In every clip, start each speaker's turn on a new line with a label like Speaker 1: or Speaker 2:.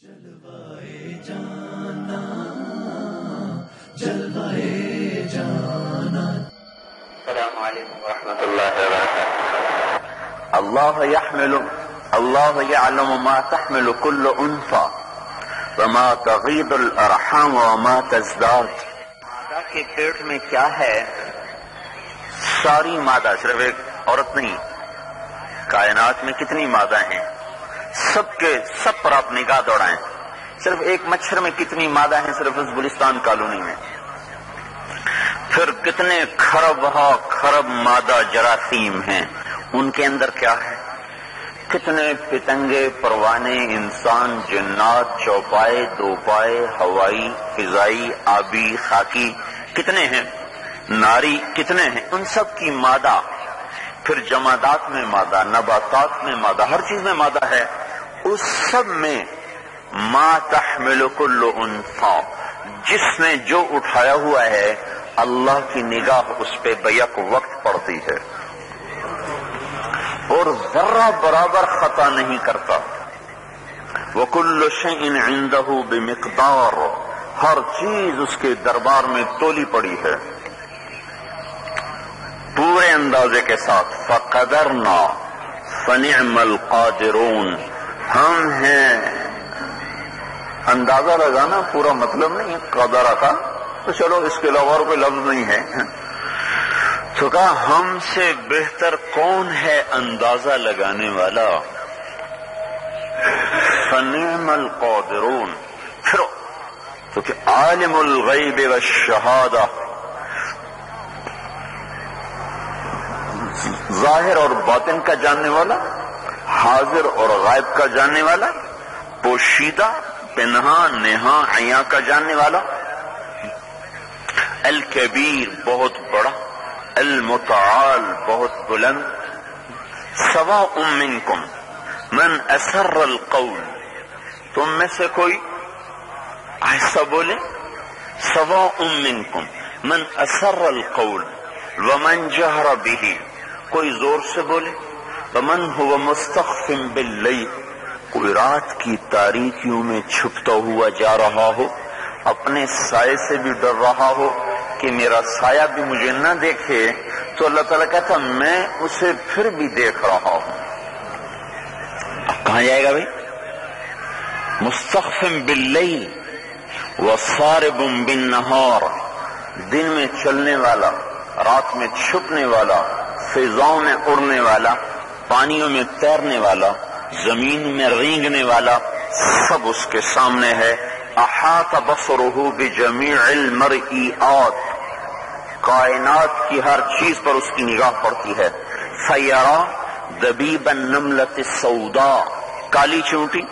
Speaker 1: جلوائے جانا جلوائے جانا.
Speaker 2: السلام علیکم ورحمۃ اللہ وبرکاتہ. اللہ یعلم ما تحمل كل انثى وما تغیض الارحام وما تزداد. مادہ کے پیٹ میں کیا ہے؟ ساری مادہ، صرف ایک عورت نہیں، کائنات میں کتنی مادہ ہیں، سب کے سب پر آپ نگاہ دوڑائیں. صرف ایک مچھر میں کتنی مادہ ہیں صرف اس گلستان کالونی میں. پھر کتنے خرب مادہ جراثیم ہیں، ان کے اندر کیا ہے؟ کتنے پتنگے، پروانے، انسان، جنات، چوپائے، دوپائے، ہوائی، فضائی، آبی، خاکی، کتنے ہیں، ناری کتنے ہیں، ان سب کی مادہ. پھر جمادات میں مادہ، نباتات میں مادہ، ہر چیز میں مادہ ہے. اس سب میں ما تحمل كل انثى، جس نے جو اٹھایا ہوا ہے اللہ کی نگاہ اس پہ بیک وقت پڑتی ہے اور ذرہ برابر خطا نہیں کرتا. وَكُلُّ شَيْءٍ عِندَهُ بِمِقْدَارٍ، ہر چیز اس کے دربار میں تولی پڑی ہے پورے اندازے کے ساتھ. فَقَدَرْنَا فَنِعْمَ الْقَادِرُونَ، ہم ہیں. اندازہ لگانا پورا مطلب نہیں ہے قدرہ کا، تو چلو اس کے علاوہ اور کوئی لفظ نہیں ہے. تو کہا ہم سے بہتر کون ہے اندازہ لگانے والا؟ فنعم القادرون. پھر تو کہ عالم الغیب والشہادہ، ظاہر اور باطن کا جاننے والا، حاضر اور غائب کا جاننے والا، پوشیدہ، پنہا، نہا، عیاں کا جاننے والا، الکبیر بہت بڑا، المتعال بہت بلند. سواء منکم من اسر القول، تم میں سے کوئی ایسا بولے. سواء منکم من اسر القول ومن جہر به، کوئی زور سے بولے. ومن هو مستخف باللیل، کوئی رات کی تاریکیوں میں چھپتا ہوا جا رہا ہو، اپنے سائے سے بھی ڈر رہا ہو کہ میرا سایہ بھی مجھے نہ دیکھے، تو اللہ تعالیٰ کہتا میں اسے پھر بھی دیکھ رہا ہوں. اب کہاں جائے گا بھائی؟ مستخف باللیل وصارب بالنہار، دن میں چلنے والا، رات میں چھپنے والا، فضاؤں میں اڑنے والا، پانیوں میں تیرنے والا، زمین میں رینگنے والا، سب اس کے سامنے ہے. احاط بصرہ بجمیع المرئیات، کائنات کی ہر چیز پر اس کی نگاہ پڑتی ہے. فیرا دبیب النملۃ السوداء، کالی چونٹی،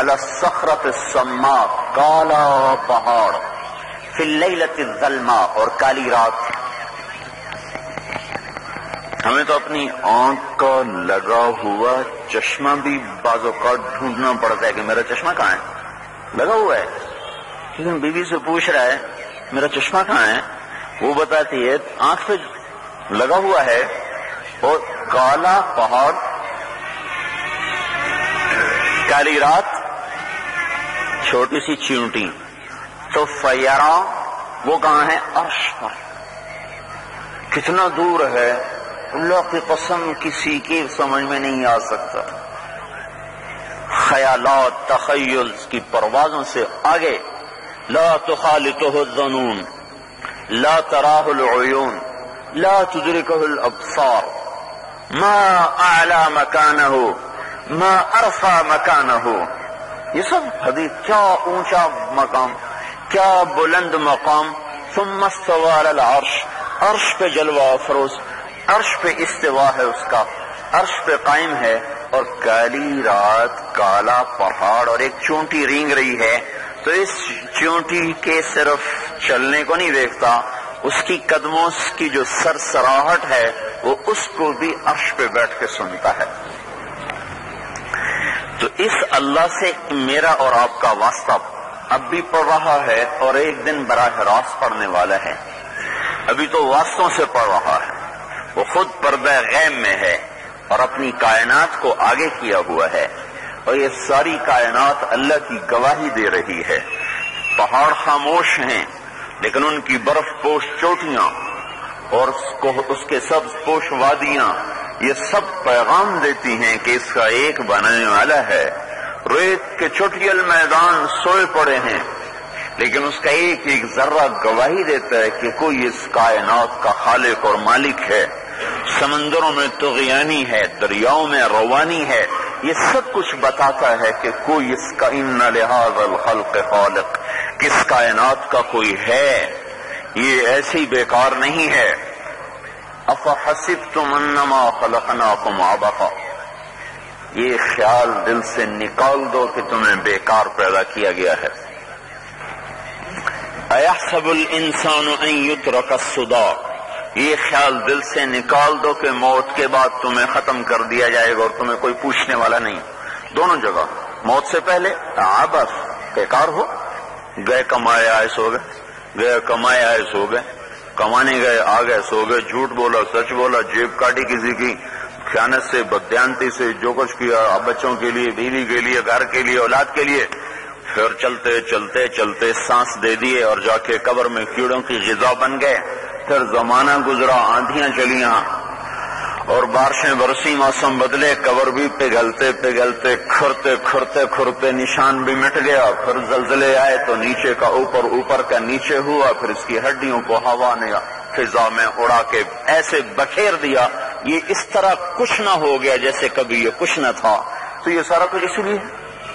Speaker 2: علی الصخرۃ السماء، کالا پہاڑ، فی اللیلۃ الظلماء، اور کالی رات. ہمیں تو اپنی آنکھ کا لگا ہوا چشمہ بھی بعض اوقات ڈھونڈنا پڑتا ہے کہ میرا چشمہ کہاں ہے، لگا ہوا ہے. لیکن بیوی سے پوچھ رہا ہے میرا چشمہ کہاں ہے، وہ بتاتی ہے آنکھ پہ لگا ہوا ہے، اور کالا پہاڑ، کالی رات، چھوٹی سی چیونٹی. تو فیرا وہ کہاں ہے؟ عرش پر. کتنا دور ہے اللہ کی قسم کسی کی سمجھ میں نہیں آ سکتا. خیالات، تخیل کی پروازوں سے آگے. لا تخالطه الظنون، لا تراہ العیون، لا تدرکہ الابصار. ما اعلی مکانہ، ما ارفع مکانہ. یہ سب حدیث، کیا اونچا مقام، کیا بلند مقام. ثم استوى على العرش، عرش پہ جلوہ افروز، عرش پہ استوا ہے اس کا، عرش پہ قائم ہے. اور کالی رات، کالا پہاڑ، اور ایک چونٹی رینگ رہی ہے. تو اس چونٹی کے صرف چلنے کو نہیں دیکھتا، اس کی قدموں کی جو سرسراہٹ ہے وہ اس کو بھی عرش پہ بیٹھ کے سنتا ہے. تو اس اللہ سے میرا اور آپ کا واسطہ اب بھی پڑ رہا ہے اور ایک دن براہ راست پڑنے والا ہے. ابھی تو واسطوں سے پڑ رہا ہے، وہ خود پردہ غیب میں ہے اور اپنی کائنات کو آگے کیا ہوا ہے. اور یہ ساری کائنات اللہ کی گواہی دے رہی ہے. پہاڑ خاموش ہیں لیکن ان کی برف پوش چوٹیاں اور اس کے سبز پوش وادیاں یہ سب پیغام دیتی ہیں کہ اس کا ایک بنانے والا ہے. ریت کے چٹیل میدان سوئے پڑے ہیں لیکن اس کا ایک ایک ذرہ گواہی دیتا ہے کہ کوئی اس کائنات کا خالق اور مالک ہے. سمندروں میں طغیانی ہے، دریاؤں میں روانی ہے، یہ سب کچھ بتاتا ہے کہ کوئی اس کا ان لہذا الخلق خالق، کس کائنات کا کوئی ہے، یہ ایسی بیکار نہیں ہے. افحسبتم انما خلقناکم عبثا، یہ خیال دل سے نکال دو کہ تمہیں بیکار پیدا کیا گیا ہے. ایحسب الانسان ان یترک السدی، یہ خیال دل سے نکال دو کہ موت کے بعد تمہیں ختم کر دیا جائے گا اور تمہیں کوئی پوچھنے والا نہیں. دونوں جگہ، موت سے پہلے عبث، بیکار ہو گئے، کمائے آئے سو گئے، گئے کمائے آئے سو گئے، کمانے گئے آ گئے سو گئے، جھوٹ بولا سچ بولا، جیب کاٹی کسی کی، خیانت سے بددیانتی سے جو کچھ کیا، اب بچوں کے لیے، بیوی کے لیے، گھر کے لیے، اولاد کے لیے، پھر چلتے چلتے چلتے سانس دے دیے اور جا کے قبر میں کیڑوں کی غذا بن گئے. پھر زمانہ گزرا، آندھیاں چلیاں اور بارشیں برسی، موسم بدلے، قبر بھی پگھلتے پگھلتے کھرتے کھرتے کھرتے نشان بھی مٹ گیا. پھر زلزلے آئے تو نیچے کا اوپر، اوپر کا نیچے ہوا، پھر اس کی ہڈیوں کو ہوا نے فضا میں اڑا کے ایسے بکھیر دیا، یہ اس طرح کچھ نہ ہو گیا جیسے کبھی یہ کچھ نہ تھا. تو یہ سارا کچھ اس لیے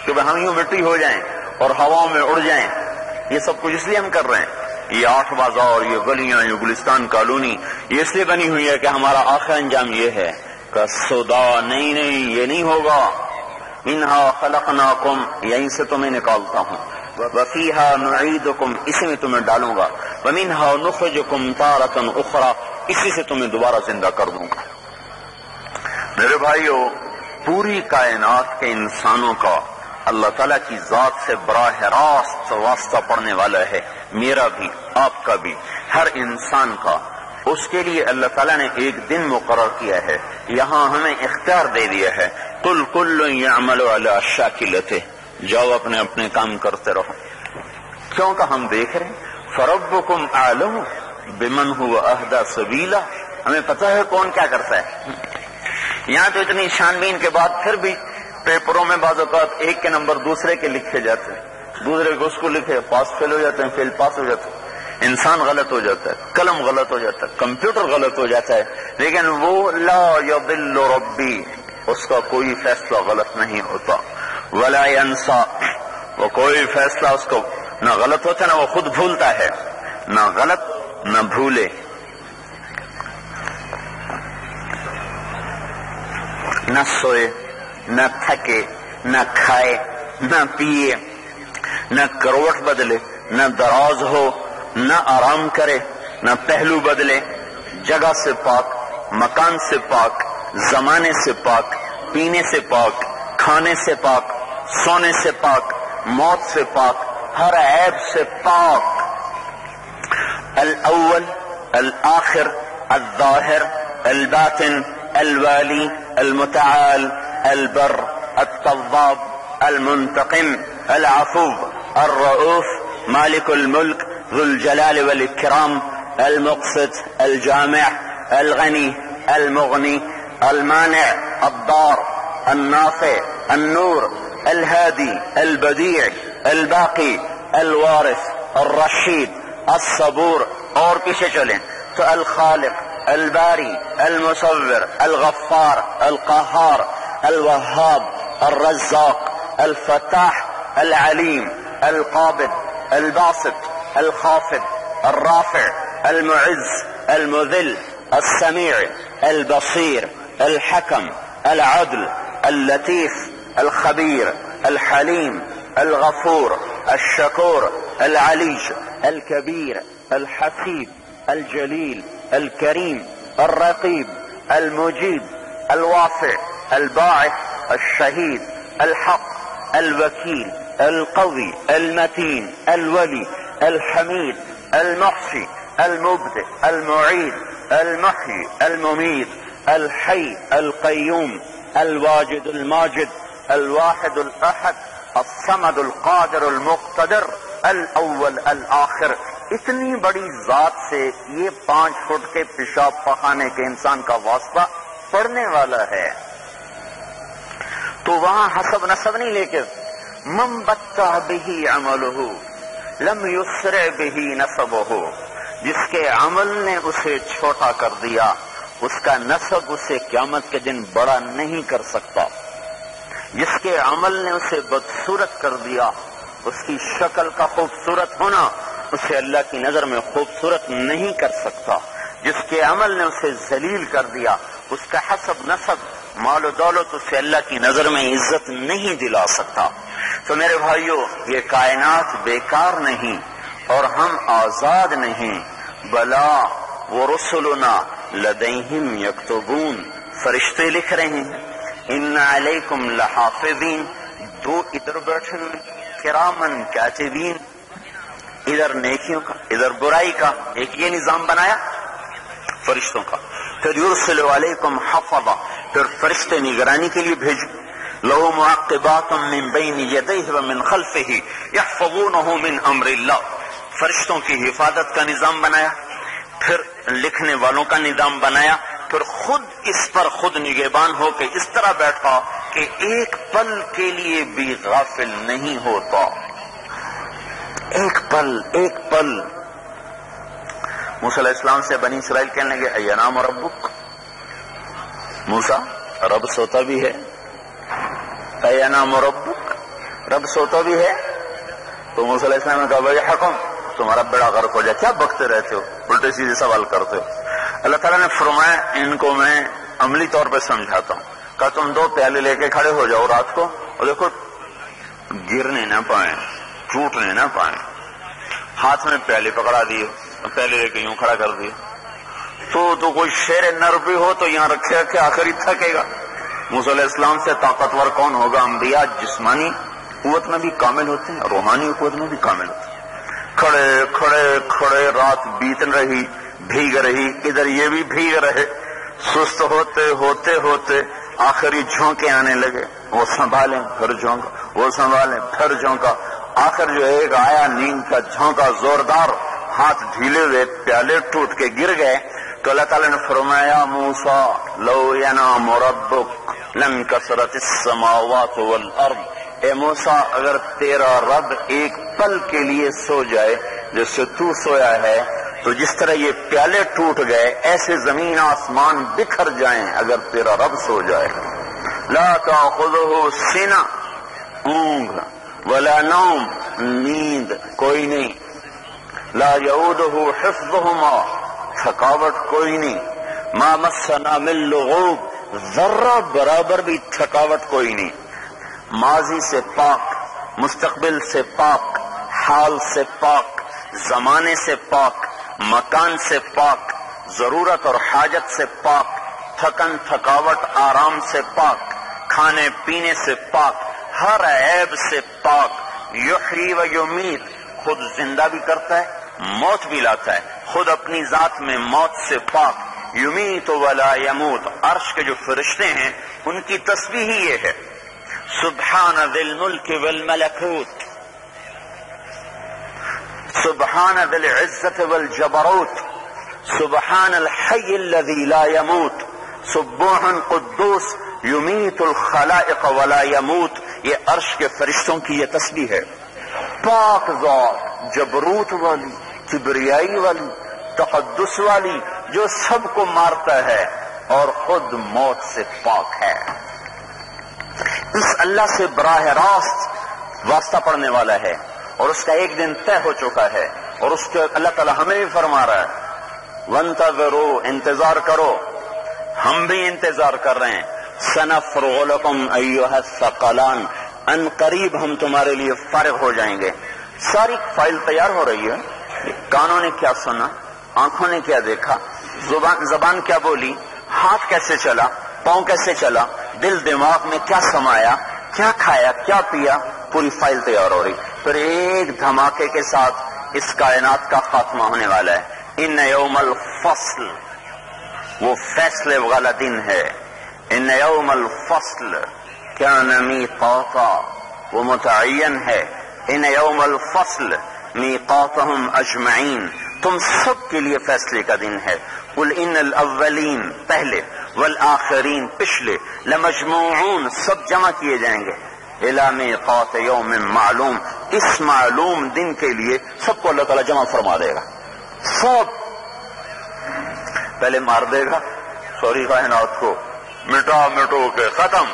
Speaker 2: کہ ہم یوں مٹی ہو جائیں اور ہواؤں میں اڑ جائیں. یہ سب کچھ اس لیے ہم کر رہے ہیں. یہ 8 بازار، یہ گلیاں، یہ گلستان کالونی، یہ اس لیے بنی ہوئی ہے کہ ہمارا آخر انجام یہ ہے کہ سودا نہیں یہ نہیں ہوگا. منہا خلقناکم، یہیں سے تمہیں نکالتا ہوں، وفیہا نعیدکم، اسی میں تمہیں ڈالوں گا، ومنہا نخرجکم تارۃ اخری، اسی سے تمہیں دوبارہ زندہ کر دوں گا. میرے بھائیو، پوری کائنات کے انسانوں کا اللہ تعالیٰ کی ذات سے براہ راست واسطہ پڑنے والا ہے. میرا بھی، آپ کا بھی، ہر انسان کا. اس کے لیے اللہ تعالیٰ نے ایک دن مقرر کیا ہے، یہاں ہمیں اختیار دے دیا ہے. قل کل یعمل علی شاکلتہ، جاؤ اپنے اپنے کام کرتے رہو. کیوں کہ ہم دیکھ رہے ہیں فربکم اعلم بمن هو اہدی سبیلا، ہمیں پتہ ہے کون کیا کرتا ہے. یہاں تو اتنی چھان بین کے بعد پھر بھی پیپروں میں بعض اوقات ایک کے نمبر دوسرے کے لکھے جاتے ہیں، دوسرے کو اس کو لکھے، پاس فیل ہو جاتے ہیں، فیل پاس ہو جاتے ہیں. انسان غلط ہو جاتا ہے، قلم غلط ہو جاتا ہے، کمپیوٹر غلط ہو جاتا ہے، لیکن وہ لا یضل ربی، اس کا کوئی فیصلہ غلط نہیں ہوتا. ولا ینسا، وہ کوئی فیصلہ اس کو نہ غلط ہوتا نہ وہ خود بھولتا ہے، نہ غلط نہ بھولے. نہ سوئے، نہ تھکے، نہ کھائے، نہ پیے، نہ کروٹ بدلے، نہ دراز ہو، نہ آرام کرے، نہ پہلو بدلے. جگہ سے پاک، مکان سے پاک، زمانے سے پاک، پینے سے پاک، کھانے سے پاک، سونے سے پاک، موت سے پاک، ہر عیب سے پاک. الاول، الآخر، الظاہر، الباطن، الوالی، المتعال، البر، التواب، المنتقم، العفو، الرؤوف، مالک الملک، ذو الجلال والاکرام، المقسط، الجامع، الغنی، المغنی، المانع، الضار، النافع، النور، الهادي، البديع، الباقي، الوارث، الرشید، الصبور. اور پیچھے چلیں تو الخالق، الباری، المصور، الغفار، القهار، الوهاب، الرزاق، الفتاح، العليم، القابض، الباسط، الخافض، الرافع، المعز، المذل، السميع، البصير، الحكم، العدل، اللطيف، الخبير، الحليم، الغفور، الشكور، العلي، الكبير، الحسيب، الجليل، الكريم، الرقيب، المجيب، الواسع، الباعث، الشهيد، الحق، الوكيل، القوي، المتين، الولي، الحميد، المحصي، المبدئ، المعيد، المحيي، المميت، الحي، القيوم، الواجد، الماجد، الواحد الاحد الصمد القادر المقتدر الاول الآخر، اتنی بڑی ذات سے یہ 5 فٹ کے پیشاب پخانے کے انسان کا واسطہ پڑنے والا ہے، تو وہاں حسب نسب نہیں لے کے من بطہ بہی عملہ لم یسرع بہی نسبہ، جس کے عمل نے اسے چھوٹا کر دیا اس کا نسب اسے قیامت کے دن بڑا نہیں کر سکتا، جس کے عمل نے اسے بدصورت کر دیا اس کی شکل کا خوبصورت ہونا اسے اللہ کی نظر میں خوبصورت نہیں کر سکتا، جس کے عمل نے اسے ذلیل کر دیا اس کا حسب نسب مال و دولت اسے اللہ کی نظر میں عزت نہیں دلا سکتا۔ تو میرے بھائیو، یہ کائنات بیکار نہیں اور ہم آزاد نہیں، بلا ورسلنا لدیہم یکتبون، فرشتے لکھ رہے ہیں، ان علیکم لحافظین، 2 ادھر بیٹھے ہوئے کرامن کاتبین، ادھر نیکیوں کا ادھر برائی کا، ایک یہ نظام بنایا فرشتوں کا۔ پھر یرسل علیکم حفظا، پھر فرشتے نگرانی کے لیے بھیجو، لہو معقبات من بین یدیہ ومن خلفہ یحفظونہ من امر اللہ، فرشتوں کی حفاظت کا نظام بنایا، پھر لکھنے والوں کا نظام بنایا، پھر خود اس پر خود نگہبان ہو کے اس طرح بیٹھا کہ ایک پل کے لیے بھی غافل نہیں ہوتا، ایک پل۔ موسیٰ علیہ السلام سے بنی اسرائیل کہنے لگے اینام ربک، موسیٰ رب سوتا بھی ہے، اینام ربک، رب سوتا بھی ہے؟ تو موسیٰ علیہ السلام نے کہا بھائی حکم، تمہارا بیڑا غرق ہو جائے، کیا بکتے رہتے ہو، الٹے سیدھے سوال کرتے ہو۔ اللہ تعالیٰ نے فرمایا ان کو میں عملی طور پہ سمجھاتا ہوں، کہا تم 2 پیالے لے کے کھڑے ہو جاؤ رات کو اور دیکھو گرنے نہ پائیں، ٹوٹنے نہ پائیں، ہاتھ میں پیالے پکڑا دیے، پیالے لے کے یوں کھڑا کر دیے، تو کوئی شیر نر بھی ہو تو یہاں رکھے آخر ہی تھکے گا۔ موسیٰ علیہ السلام سے طاقتور کون ہوگا؟ انبیاء جسمانی قوت میں بھی کامل ہوتے ہیں، روحانی قوت میں بھی کامل ہوتے ہیں۔ کھڑے رات بیت رہی، بھیگ رہی، ادھر یہ بھی بھیگ رہے، سست ہوتے آخری جھونکے آنے لگے، وہ سنبھالیں پھر جھونکا، وہ سنبھالیں پھر جھونکا، آخر جو ایک آیا نیند کا جھونکا زوردار، ہاتھ ڈھیلے ہوئے پیالے ٹوٹ کے گر گئے، تو اللہ تعالیٰ نے فرمایا موسیٰ لو ینام ربک لانکسرت السماوات والارض، اے موسیٰ اگر تیرا رب ایک پل کے لیے سو جائے جیسے تو سویا ہے تو جس طرح یہ پیالے ٹوٹ گئے ایسے زمین آسمان بکھر جائیں اگر تیرا رب سو جائے۔ لا تأخذہ سنہ، اونگ، ولا نوم، نیند کوئی نہیں، لا یعودہ حفظہما، تھکاوٹ کوئی نہیں، ما مسنا من لغوب، ذرہ برابر بھی تھکاوٹ کوئی نہیں، ماضی سے پاک، مستقبل سے پاک، حال سے پاک، زمانے سے پاک، مکان سے پاک، ضرورت اور حاجت سے پاک، تھکن تھکاوٹ آرام سے پاک، کھانے پینے سے پاک، ہر عیب سے پاک، یحیی و یمیت، خود زندہ بھی کرتا ہے موت بھی لاتا ہے، خود اپنی ذات میں موت سے پاک، یمیت ولا یموت، عرش کے جو فرشتے ہیں ان کی تسبیح ہی یہ ہے، سبحان ذی الملک والملکوت، سبحان ذی العزت والجبروت، سبحان الحی الذی لا یموت، سبوح قدوس یمیت الخلائق ولا یموت، یہ عرش کے فرشتوں کی یہ تسبیح ہے۔ پاک ذات، جبروت والی، کبریائی والی، تقدس والی، جو سب کو مارتا ہے اور خود موت سے پاک ہے، اس اللہ سے براہ راست واسطہ پڑھنے والا ہے اور اس کا ایک دن طے ہو چکا ہے، اور اس کے اللہ تعالیٰ ہمیں بھی فرما رہا ہے وانتظروا، انتظار کرو، ہم بھی انتظار کر رہے ہیں، سنفرغ لکم ایھا الثقلان، ان قریب ہم تمہارے لیے فارغ ہو جائیں گے۔ ساری فائل تیار ہو رہی ہے، کانوں نے کیا سنا، آنکھوں نے کیا دیکھا، زبان کیا بولی، ہاتھ کیسے چلا، پاؤں کیسے چلا، دل دماغ میں کیا سمایا، کیا کھایا کیا پیا، پوری فائل تیار ہو رہی، پھر ایک دھماکے کے ساتھ اس کائنات کا خاتمہ ہونے والا ہے۔ ان یوم الفصل، وہ فیصلے والا دن ہے، ان یوم الفصل كان ميقاتا، وہ متعین ہے، ان یوم الفصل میقاتہم اجمعین، تم سب کے لیے فیصلے کا دن ہے۔ قل ان الاولین، پہلے، والآخرین، پچھلے، لمجموعون، سب جمع کیے جائیں گے، الی میقات یوم معلوم، اس معلوم دن کے لیے سب کو اللہ تعالیٰ جمع فرما دے گا، سب پہلے مار دے گا سوری کائنات کو، مٹا مٹو کے ختم۔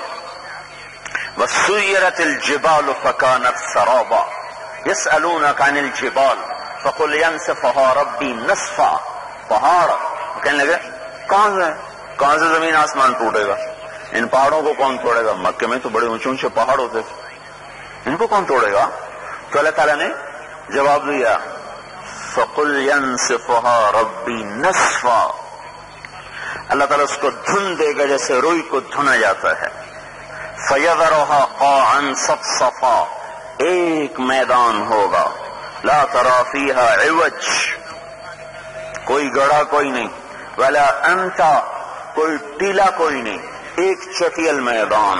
Speaker 2: وَسُيِّرَتِ الْجِبَالُ فَكَانَتْ سَرَابًا يَسْأَلُونَكَ عَنِ الْجِبَالِ فَقُلْ يَنسِفُهَا رَبِّي نَسْفًا، پہاڑ کہنے لگے کہاں سے زمین آسمان ٹوٹے گا، ان پہاڑوں کو کون توڑے گا، مکے میں تو بڑے اونچے اونچے پہاڑ ہوتے تھے، ان کو کون توڑے گا؟ تو اللہ تعالیٰ نے جواب دیا فَقُلْ يَنسِفُهَا رَبِّي نَسْفًا، اللہ تعالیٰ اس کو دھن دے گا جیسے روئی کو دھنا جاتا ہے۔ فَيَذَرُهَا قَاعًا صَفْصَفًا، ایک میدان ہوگا، لا تَرَى فِيهَا عِوَجٍ، کوئی گڑھا کوئی نہیں، وَلَا أَمْتَا، کوئی ٹیلا کوئی نہیں، ایک چٹیل میدان۔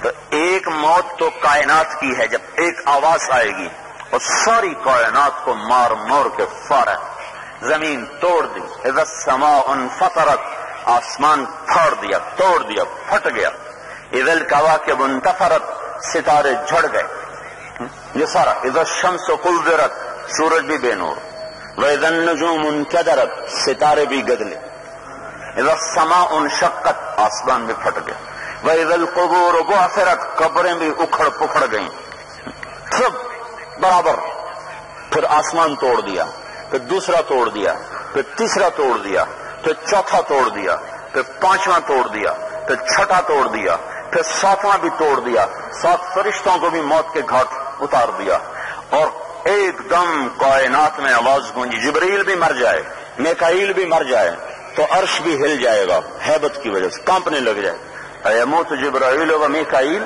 Speaker 2: تو ایک موت تو کائنات کی ہے، جب ایک آواز آئے گی اور ساری کائنات کو مار مور کے فارغ، زمین توڑ دی، اذا السماء انفطرت، آسمان پھاڑ دیا، توڑ دیا، پھٹ گیا، اذا الکواکب انتفرت، ستارے جھڑ گئے، یہ سارا، اذا الشمس کورت، سورج بھی بے نور، واذا النجوم انکدرت، ستارے بھی گدلے، اذا السماء انشقت، آسمان بھی پھٹ گیا، واذا القبور بعثرت، قبریں بھی اکھڑ پکھڑ گئیں، سب برابر۔ پھر آسمان توڑ دیا، پھر دوسرا توڑ دیا، پھر تیسرا توڑ دیا، پھر چوتھا توڑ دیا، پھر پانچواں توڑ دیا، پھر چھٹا توڑ دیا، پھر ساتواں بھی توڑ دیا، 7 فرشتوں کو بھی موت کے گھاٹ اتار دیا، اور ایک دم کائنات میں آواز گونجی، جبرائیل بھی مر جائے، میکائیل بھی مر جائے تو عرش بھی ہل جائے گا ہیبت کی وجہ سے، کانپنے لگ جائے، ایموت جبرائیل و میکائیل،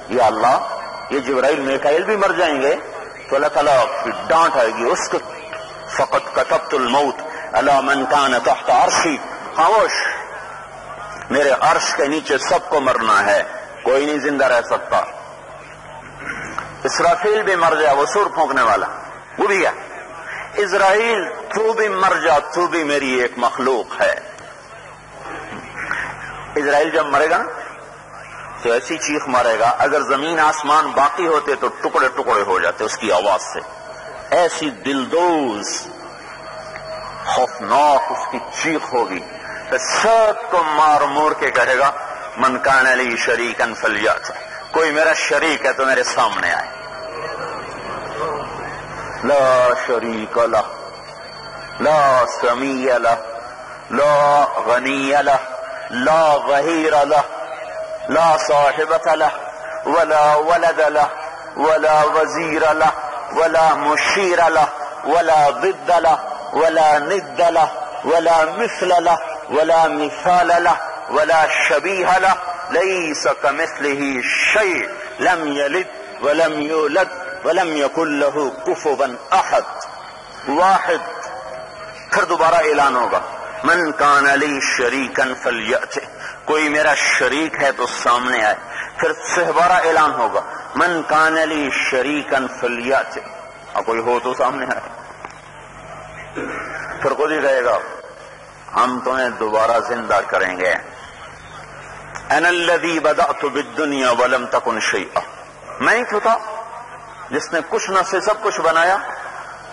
Speaker 2: یا اللہ یہ جبرائیل میکائیل بھی مر جائیں گے تو اللہ تعالیٰ کی ڈانٹ آئے گی، اس کو فقط کتبت الموت علی من کان تحت عرشی، خاموش، میرے عرش کے نیچے سب کو مرنا ہے، کوئی نہیں زندہ رہ سکتا۔ اسرافیل بھی مر جائے، وہ سور پھونکنے والا، وہ بھی ہے، اسرائیل تو بھی مر جا، تو بھی میری ایک مخلوق ہے۔ اسرائیل جب مرے گا تو ایسی چیخ مارے گا، اگر زمین آسمان باقی ہوتے تو ٹکڑے ٹکڑے ہو جاتے اس کی آواز سے، ایسی دلدوز خوفناک اس کی چیخ ہوگی، تو سب کو مار مور کے کہے گا من کان لی شریکا فلیات، کوئی میرا شریک ہے تو میرے سامنے آئے، لا شریک لہ، لا سمیع لہ، لا غنی لہ، لا ظہیر لہ، لا صاحبۃ لہ، ولا ولد لہ، ولا وزیر لہ، ولا مشیر لہ، ولا ضد لہ، ولا ند لہ، ولا مثل لہ، ولا مثال لہ، ولا شبیہ لہ، لیس کمثلہ شیء، لم یلد ولم یولد ولم یکن لہ کفوا احد، واحد۔ پھر دوبارہ اعلان ہوگا من کان لی شریکا فلیأتہ، کوئی میرا شریک ہے تو سامنے آئے، پھر دوبارہ اعلان ہوگا من کان لی شریکا فلیأتہ، اور کوئی ہو تو سامنے آئے، پھر خود ہی کہے گا ہم تمہیں دوبارہ زندہ کریں گے، انا الذی بدأت بالدنیا ولم تکن شیئا، میں ہی تو تھا جس نے کچھ نہ سے سب کچھ بنایا،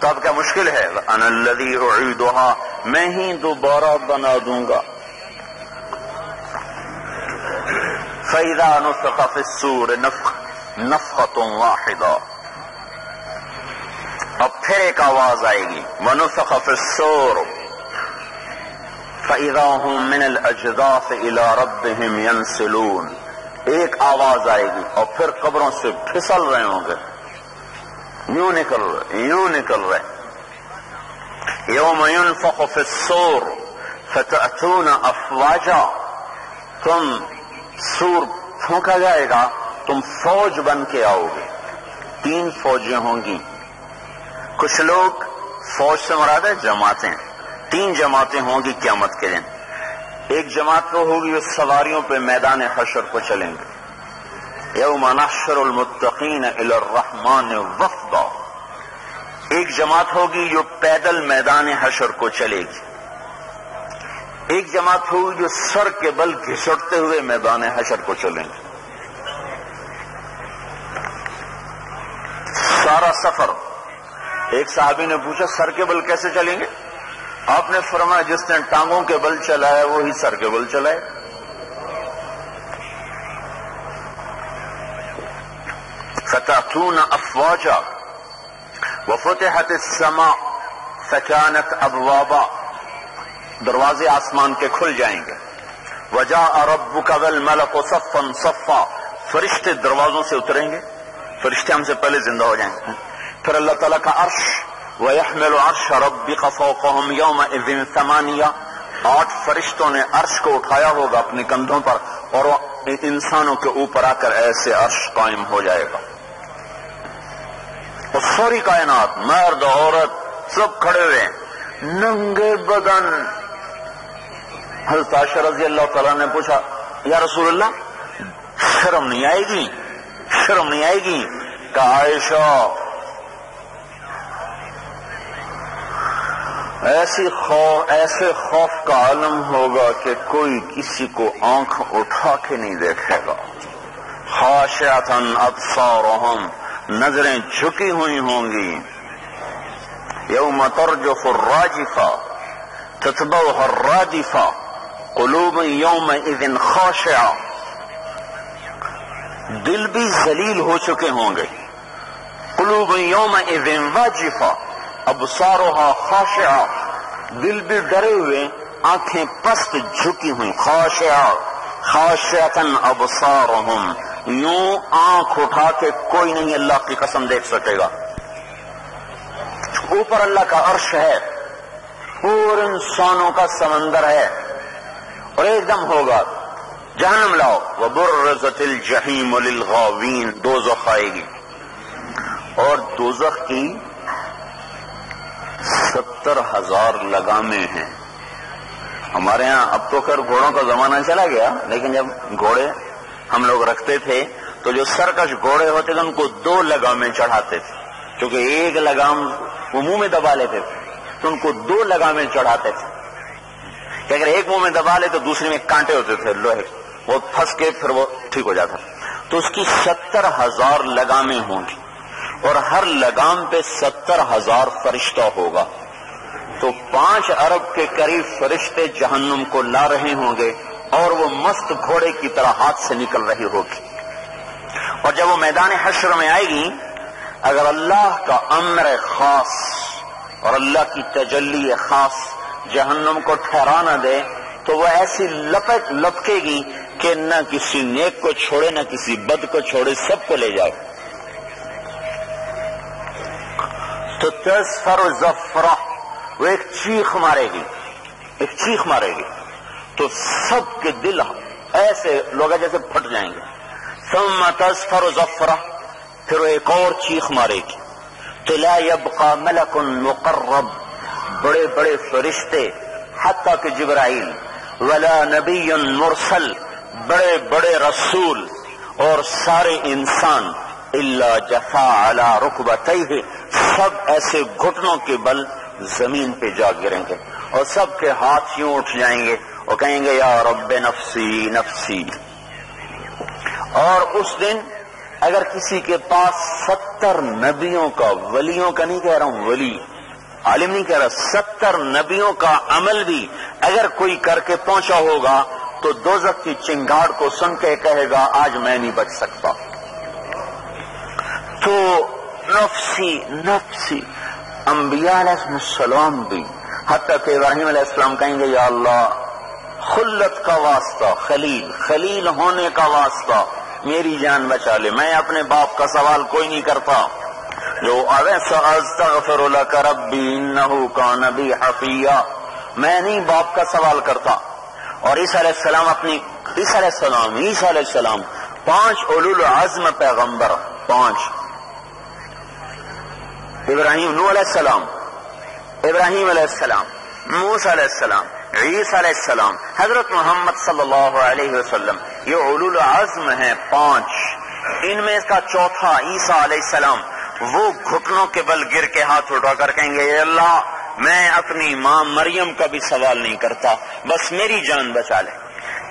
Speaker 2: تو اب کیا مشکل ہے، انا الذی اعیدھا، میں ہی دوبارہ بنا دوں گا۔ فَإِذَا نُفِخَ فِي الصُّورِ نَفْخَةٌ وَاحِدَةٌ، اب پھر ایک آواز آئے گی، وَنُفِخَ فِي الصُّورِ فَإِذَا هُمْ مِنَ الْأَجْدَاثِ إِلَىٰ رَبِّهِمْ يَنْسِلُونَ، ایک آواز آئے گی اور پھر قبروں سے پھسل رہے ہوں گے، یوں نکل رہے، یوم ينفخ فی الصور فتأتون افواجا، تم سور پھونکا جائے گا، تم فوج بن کے آؤ گے، 3 فوجیں ہوں گی، کچھ لوگ فوج سے مراد ہے جماعتیں، 3 جماعتیں ہوں گی قیامت کے دن، ایک جماعت وہ ہوگی وہ سواریوں پہ میدان حشر کو چلیں گے، یوم نحشر المتقین الی الرحمن وفدا، ایک جماعت ہوگی جو پیدل میدان حشر کو چلے گی، ایک جماعت ہوگی جو سر کے بل گھسٹتے ہوئے میدان حشر کو چلیں گے۔ سارا سفر، ایک صحابی نے پوچھا سر کے بل کیسے چلیں گے؟ آپ نے فرمایا جس نے ٹانگوں کے بل چلائے وہی سر کے بل چلائے۔ فتأتون افواجا وفتحت السماء فكانت ابوابا، دروازے آسمان کے کھل جائیں گے۔ وجاء ربك والملك صفا صفا، فرشتے دروازوں سے اتریں گے، فرشتے ہم سے پہلے زندہ ہو جائیں گے۔ پھر اللہ تعالیٰ کا عرش، وَيَحْمِلُ عَرْشَ رَبِّكَ فَوْقَهُمْ يَوْمَئِذٍ ثَمَانِيَةٌ، 8 فرشتوں نے عرش کو اٹھایا ہوگا اپنے کندھوں پر، اور وہ انسانوں کے اوپر آ کر ایسے عرش قائم ہو جائے گا، اور ساری کائنات مرد عورت سب کھڑے ہوئے ننگے بدن۔ حضرت عائشہ رضی اللہ تعالیٰ نے پوچھا یا رسول اللہ شرم نہیں آئے گی، شرم نہیں آئے گی؟ کہا عائشہ ایسے خوف کا عالم ہوگا کہ کوئی کسی کو آنکھ اٹھا کے نہیں دیکھے گا۔ خاشعۃ ابصارہم، نظریں جھکی ہوئی ہوں گی۔ یوم ترجف الراجفہ تتبعها الرادفہ قلوب یومئذ خاشعہ، دل بھی ذلیل ہو چکے ہوں گے۔ قلوب یومئذ واجفہ ابصارها خاشعہ، دل بھی ڈرے ہوئے، آنکھیں پست جھکی ہوئی۔ خاشعۃ ابصارہم، یوں آنکھ اٹھا کے کوئی نہیں اللہ کی قسم دیکھ سکے گا۔ اوپر اللہ کا عرش ہے اور انسانوں کا سمندر ہے، اور ایک دم ہوگا جہنم لاؤ، وبرزت الجحیم للغاوین، دوزخ آئے گی، اور دوزخ کی 70,000 لگامیں ہیں۔ ہمارے ہاں اب تو خیر گھوڑوں کا زمانہ چلا گیا، لیکن جب گھوڑے ہم لوگ رکھتے تھے تو جو سرکش گھوڑے ہوتے تھے ان کو 2 لگامیں چڑھاتے تھے، کیونکہ ایک لگام وہ منہ میں دبا لیتے تھے تو ان کو 2 لگامیں چڑھاتے تھے کہ اگر ایک منہ میں دبا لے تو دوسرے میں کانٹے ہوتے تھے لوہے، وہ پھنس کے پھر وہ ٹھیک ہو جاتا۔ تو اس کی 70,000 لگامیں ہوں گی، اور ہر لگام پہ 70,000 فرشتہ ہوگا، تو 5 ارب کے قریب فرشتے جہنم کو لا رہے ہوں گے، اور وہ مست گھوڑے کی طرح ہاتھ سے نکل رہی ہوگی۔ اور جب وہ میدان حشر میں آئے گی، اگر اللہ کا امر خاص اور اللہ کی تجلی خاص جہنم کو ٹھہرا نہ دے تو وہ ایسی لپکے گی کہ نہ کسی نیک کو چھوڑے نہ کسی بد کو چھوڑے، سب کو لے جائے۔ تو تزفر زفرہ، وہ ایک چیخ مارے گی، ایک چیخ مارے گی تو سب کے دل ایسے لوگ جیسے پھٹ جائیں گے۔ ثم تزفر زفرہ، پھر وہ ایک اور چیخ مارے گی تو لا یبقى ملک مقرب، بڑے بڑے فرشتے حتیٰ کہ جبرائیل، ولا نبی مرسل، بڑے بڑے رسول اور سارے انسان، الا جفا علی رکبتیہ، سب ایسے گھٹنوں کے بل زمین پہ جا گریں گے، اور سب کے ہاتھ یوں اٹھ جائیں گے اور کہیں گے یا رب نفسی نفسی۔ اور اس دن اگر کسی کے پاس 70 نبیوں کا، ولیوں کا نہیں کہہ رہا ہوں، ولی عالم نہیں کہہ رہا، 70 نبیوں کا عمل بھی اگر کوئی کر کے پہنچا ہوگا تو دوزخ کی چنگاڑ کو سن کے کہے گا آج میں نہیں بچ سکتا۔ تو نفسی نفسی، انبیاء علیہ السلام بھی، حتیٰ کہ ابراہیم علیہ السلام کہیں گے یا اللہ خلت کا واسطہ، خلیل ہونے کا واسطہ میری جان بچا لے، میں اپنے باپ کا سوال کوئی نہیں کرتا، جو استغفر لک ربی انہ کان بی حفیہ، میں نہیں باپ کا سوال کرتا۔ اور عیسیٰ علیہ السلام 5 اولو العزم پیغمبر، 5 نوح علیہ السلام، ابراہیم علیہ السلام، موسیٰ علیہ السلام، عیسیٰ علیہ السلام، حضرت محمد صلی اللہ علیہ وسلم، یہ اولو العزم ہیں 5۔ ان میں کا چوتھا عیسیٰ علیہ السلام، وہ گھٹنوں کے بل گر کے ہاتھ اٹھا کر کہیں گے اے اللہ میں اپنی ماں مریم کا بھی سوال نہیں کرتا، بس میری جان بچا لے۔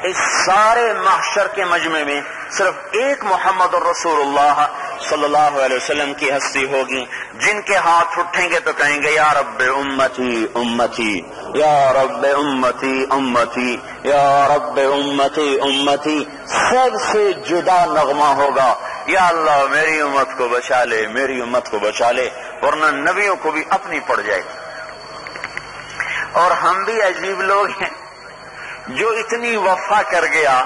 Speaker 2: اس سارے محشر کے مجمع میں صرف ایک محمد الرسول اللہ صلی اللہ علیہ وسلم کی ہستی ہوگی جن کے ہاتھ اٹھیں گے تو کہیں گے یا رب امتی امتی، یا رب امتی امتی، یا رب امتی امتی۔ سب سے جدا نغمہ ہوگا یا اللہ میری امت کو بچا لے، میری امت کو بچا لے، ورنہ نبیوں کو بھی اپنی پڑ جائے گی۔ اور ہم بھی عجیب لوگ ہیں جو اتنی وفا کر گیا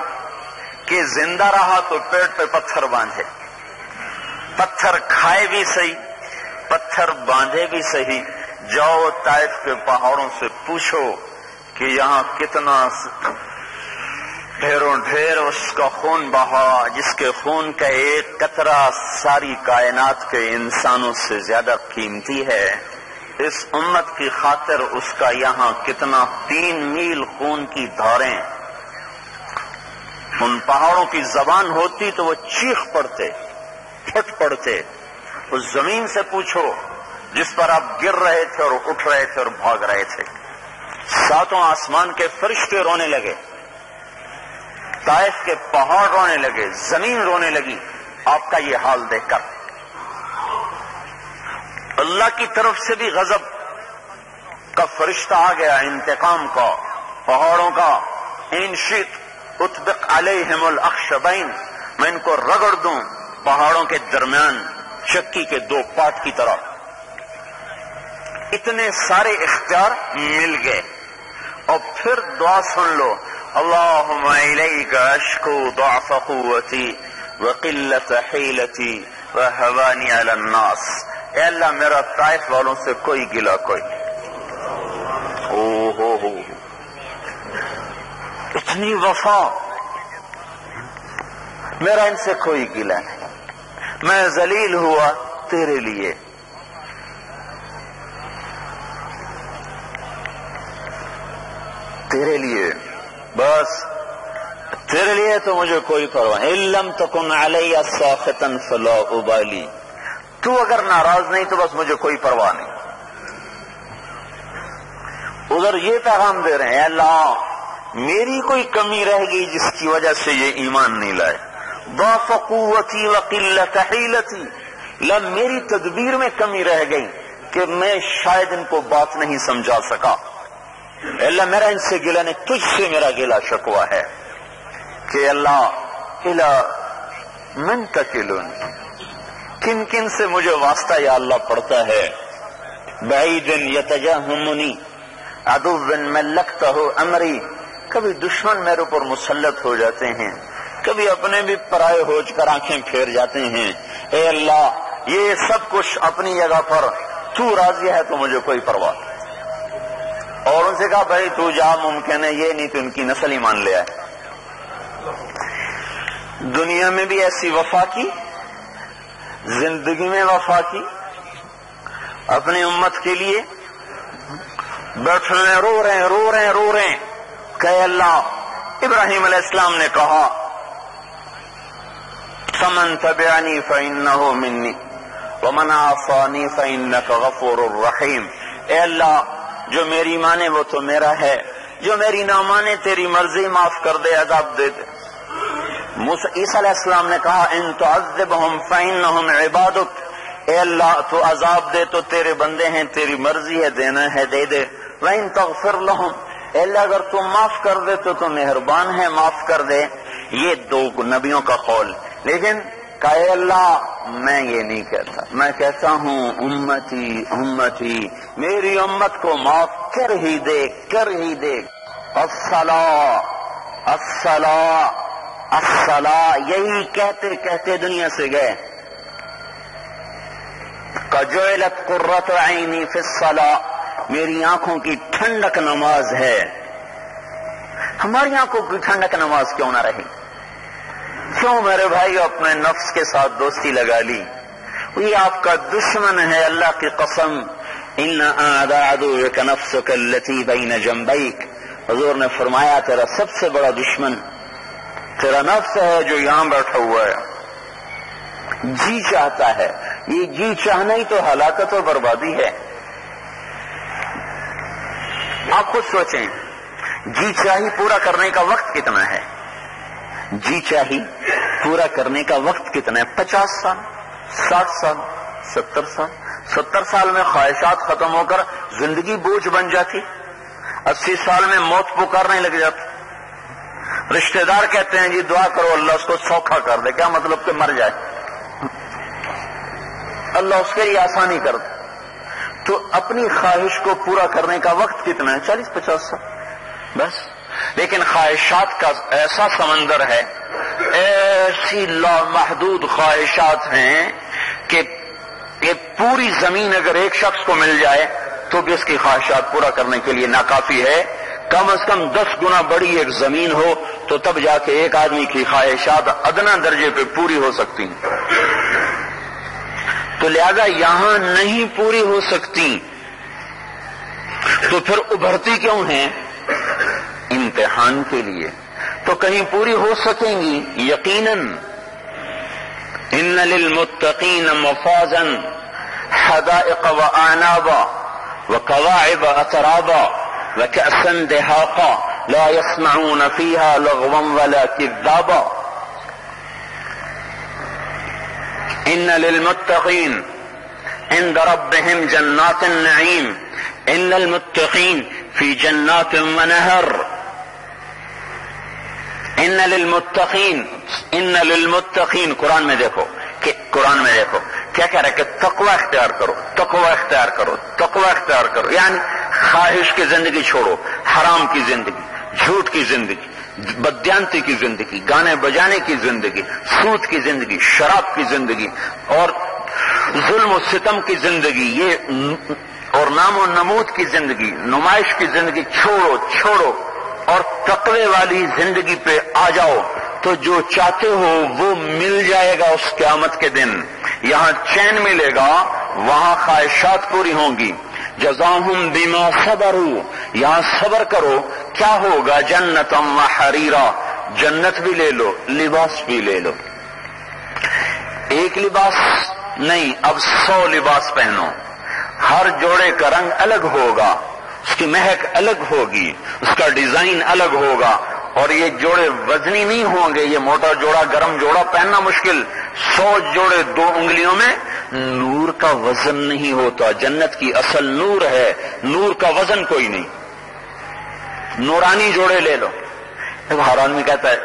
Speaker 2: کہ زندہ رہا تو پیٹ پہ پتھر باندھے، پتھر کھائے بھی صحیح، پتھر باندھے بھی صحیح۔ جاؤ طائف کے پہاڑوں سے پوچھو کہ یہاں کتنا ڈھیروں ڈھیر اس کا خون بہا، جس کے خون کا ایک قطرہ ساری کائنات کے انسانوں سے زیادہ قیمتی ہے۔ اس امت کی خاطر اس کا یہاں کتنا 3 میل خون کی دھاریں۔ ان پہاڑوں کی زبان ہوتی تو وہ چیخ پڑتے، پھٹ پڑتے۔ اس زمین سے پوچھو جس پر آپ گر رہے تھے اور اٹھ رہے تھے اور بھاگ رہے تھے۔ 7 آسمان کے فرشتے رونے لگے، طائف کے پہاڑ رونے لگے، زمین رونے لگی آپ کا یہ حال دیکھ کر۔ اللہ کی طرف سے بھی غضب کا فرشتہ آ گیا، انتقام کا، پہاڑوں کا۔ ان شئت اطبق علیہم الاخشبین، میں ان کو رگڑ دوں پہاڑوں کے درمیان چکی کے 2 پارٹ کی طرح۔ اتنے سارے اختیار مل گئے۔ اور پھر دعا سن لو، اللہم الیک اشکو ضعف قوتی وقلت حیلتی وہوانی علی الناس۔ اے اللہ میرا طائف والوں سے کوئی گلا کوئی نہیں۔ ہو اتنی وفا، میرا ان سے کوئی گلا نہیں، میں ذلیل ہوا تیرے لیے۔ تیرے لیے بس، تیرے لیے تو مجھے کوئی پرواہ نہیں۔ ان لم تکن علی ساخطا فلا ابالی، تو اگر ناراض نہیں تو بس مجھے کوئی پرواہ نہیں۔ ادھر یہ پیغام دے رہے ہیں اے اللہ میری کوئی کمی رہ گئی جس کی وجہ سے یہ ایمان نہیں لائے۔ ضعف قوتی وقلت حیلتی، میری تدبیر میں کمی رہ گئی کہ میں شاید ان کو بات نہیں سمجھا سکا۔ اے اللہ میرا ان سے گلہ نہیں، تجھ سے میرا گلہ شکوہ ہے کہ اللہ الا من تکلون، کن کن سے مجھے واسطہ یا اللہ پڑتا ہے۔ بعید یتجہمنی عدو ملکتہ امری، کبھی دشمن میرے اوپر مسلط ہو جاتے ہیں، کبھی اپنے بھی پرائے ہوج کر آنکھیں پھیر جاتے ہیں۔ اے اللہ یہ سب کچھ اپنی جگہ پر تو راضی ہے تو مجھے کوئی پرواہ۔ اور ان سے کہا بھائی تو جا، ممکن ہے یہ نہیں تو ان کی نسل ہی مان لیا ہے۔ دنیا میں بھی ایسی وفا کی، زندگی میں وفا کی، اپنی امت کے لیے بیٹھ رہے ہیں، رو رہے ہیں کہ اللہ ابراہیم علیہ السلام نے کہا فمن تبعنی فإنہ منی ومن عصانی فإنک غفور الرحیم۔ اے اللہ جو میری مانے وہ تو میرا ہے، جو میری نہ مانے تیری مرضی، معاف کر دے، عذاب دے دے۔ عیسیٰ علیہ السلام نے کہا ان تعذبہم فإنہم عبادک، اے اللہ تو عذاب دے تو تیرے بندے ہیں، تیری مرضی ہے، دینا ہے دے دے۔ وَإِن تَغْفِرْ لَهُمْ، اے اللہ اگر تو معاف کر دے تو مہربان ہے، معاف کر دے۔ یہ 2 نبیوں کا قول، لیکن کہ اے اللہ میں یہ نہیں کہتا، میں کہتا ہوں امتی امتی، میری امت کو معاف کر ہی دے، کر ہی دے۔ الصلاۃ الصلاۃ الصلاۃ، یہی کہتے کہتے دنیا سے گئے۔ جعلت قرۃ عینی فی الصلاۃ، میری آنکھوں کی ٹھنڈک نماز ہے۔ ہماری آنکھوں کی ٹھنڈک نماز کیوں نہ رہی؟ کیوں میرے بھائی اپنے نفس کے ساتھ دوستی لگا لی؟ یہ آپ کا دشمن ہے، اللہ کی قسم۔ ان اعداء عدوک نفسک التی بین جنبیک، حضور نے فرمایا تیرا سب سے بڑا دشمن تیرا نفس ہے جو یہاں بیٹھا ہوا ہے۔ جی چاہتا ہے. یہ جی چاہنا ہی تو ہلاکت و بربادی ہے. آپ خود سوچیں، جی چاہی پورا کرنے کا وقت کتنا ہے؟ جی چاہی پورا کرنے کا وقت کتنا ہے؟ 50 سال، 60 سال، 70 سال. 70 سال میں خواہشات ختم ہو کر زندگی بوجھ بن جاتی. 80 سال میں موت پکارنے لگ جاتی. رشتہ دار کہتے ہیں جی دعا کرو اللہ اس کو سوکھا کر دے. کیا مطلب کہ مر جائے؟ اللہ اس کے لیے آسانی کر دے. تو اپنی خواہش کو پورا کرنے کا وقت کتنا ہے؟ 40-50 سال بس. لیکن خواہشات کا ایسا سمندر ہے، ایسی لامحدود خواہشات ہیں کہ پوری زمین اگر ایک شخص کو مل جائے تو بھی اس کی خواہشات پورا کرنے کے لیے ناکافی ہے. کم از کم 10 گنا بڑی ایک زمین ہو تو تب جا کے ایک آدمی کی خواہشات ادنا درجے پہ پوری ہو سکتی ہیں. تو لہذا یہاں نہیں پوری ہو سکتی تو پھر ابھرتی کیوں ہیں؟ امتحان کے لیے. تو کہیں پوری ہو سکیں گی یقیناً. ان للمتقین مفازا حدائق واعنابا وكواعب اترابا وكأسا دهاقا لا يسمعون فيها لغوا ولا كذابا. ان للمتقین عند ربهم جنات النعیم ان المتقین فی جنات ونہر. ان للمتقین قرآن میں دیکھو کیا کہہ رہا ہے کہ تقوی اختیار کرو، تقوی اختیار کرو، تقوی اختیار کرو. یعنی خواہش کی زندگی چھوڑو، حرام کی زندگی، جھوٹ کی زندگی، بدیانتی کی زندگی، گانے بجانے کی زندگی، سود کی زندگی، شراب کی زندگی اور ظلم و ستم کی زندگی، یہ اور نام و نمود کی زندگی، نمائش کی زندگی چھوڑو اور تقوی والی زندگی پہ آ جاؤ. تو جو چاہتے ہو وہ مل جائے گا اس قیامت کے دن. یہاں چین ملے گا، وہاں خواہشات پوری ہوں گی. جزاہم بما صبروا، یہاں صبر کرو کیا ہوگا؟ جنتم وحریرا، جنت بھی لے لو، لباس بھی لے لو. ایک لباس نہیں، اب 100 لباس پہنو. ہر جوڑے کا رنگ الگ ہوگا، اس کی مہک الگ ہوگی، اس کا ڈیزائن الگ ہوگا. اور یہ جوڑے وزنی نہیں ہوں گے. یہ موٹا جوڑا، گرم جوڑا پہننا مشکل. 100 جوڑے 2 انگلیوں میں. نور کا وزن نہیں ہوتا. جنت کی اصل نور ہے، نور کا وزن کوئی نہیں. نورانی جوڑے لے لو. ہر آدمی کہتا ہے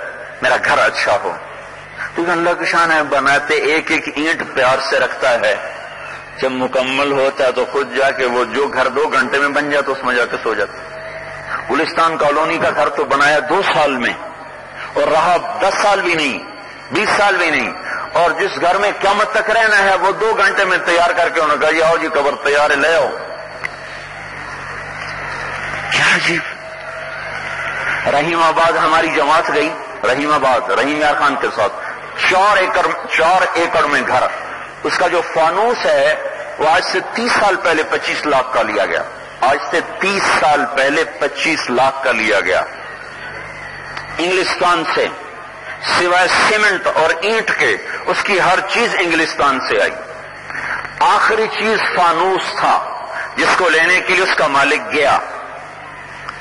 Speaker 2: میرا گھر اچھا ہو، کیونکہ اللہ کی شان ہے، بناتے ایک ایک اینٹ پیار سے رکھتا ہے. جب مکمل ہوتا ہے تو خود جا کے وہ جو گھر 2 گھنٹے میں بن جاتا اس میں جا کے سو جاتا. گلستان کالونی کا گھر تو بنایا 2 سال میں اور رہا 10 سال بھی نہیں، 20 سال بھی نہیں. اور جس گھر میں قیامت تک رہنا ہے وہ 2 گھنٹے میں تیار کر کے انہوں نے کہا جی آؤ جی قبر تیار ہے، لے آؤ. کیا عجیب. رحیم آباد ہماری جماعت گئی، رحیم آباد رحیم یار خان کے ساتھ 4 ایکڑ میں گھر. اس کا جو فانوس ہے وہ آج سے 30 سال پہلے 25 لاکھ کا لیا گیا. آج سے 30 سال پہلے 25 لاکھ کا لیا گیا انگلستان سے. سوائے سیمنٹ اور اینٹ کے اس کی ہر چیز انگلستان سے آئی. آخری چیز فانوس تھا جس کو لینے کے لیے اس کا مالک گیا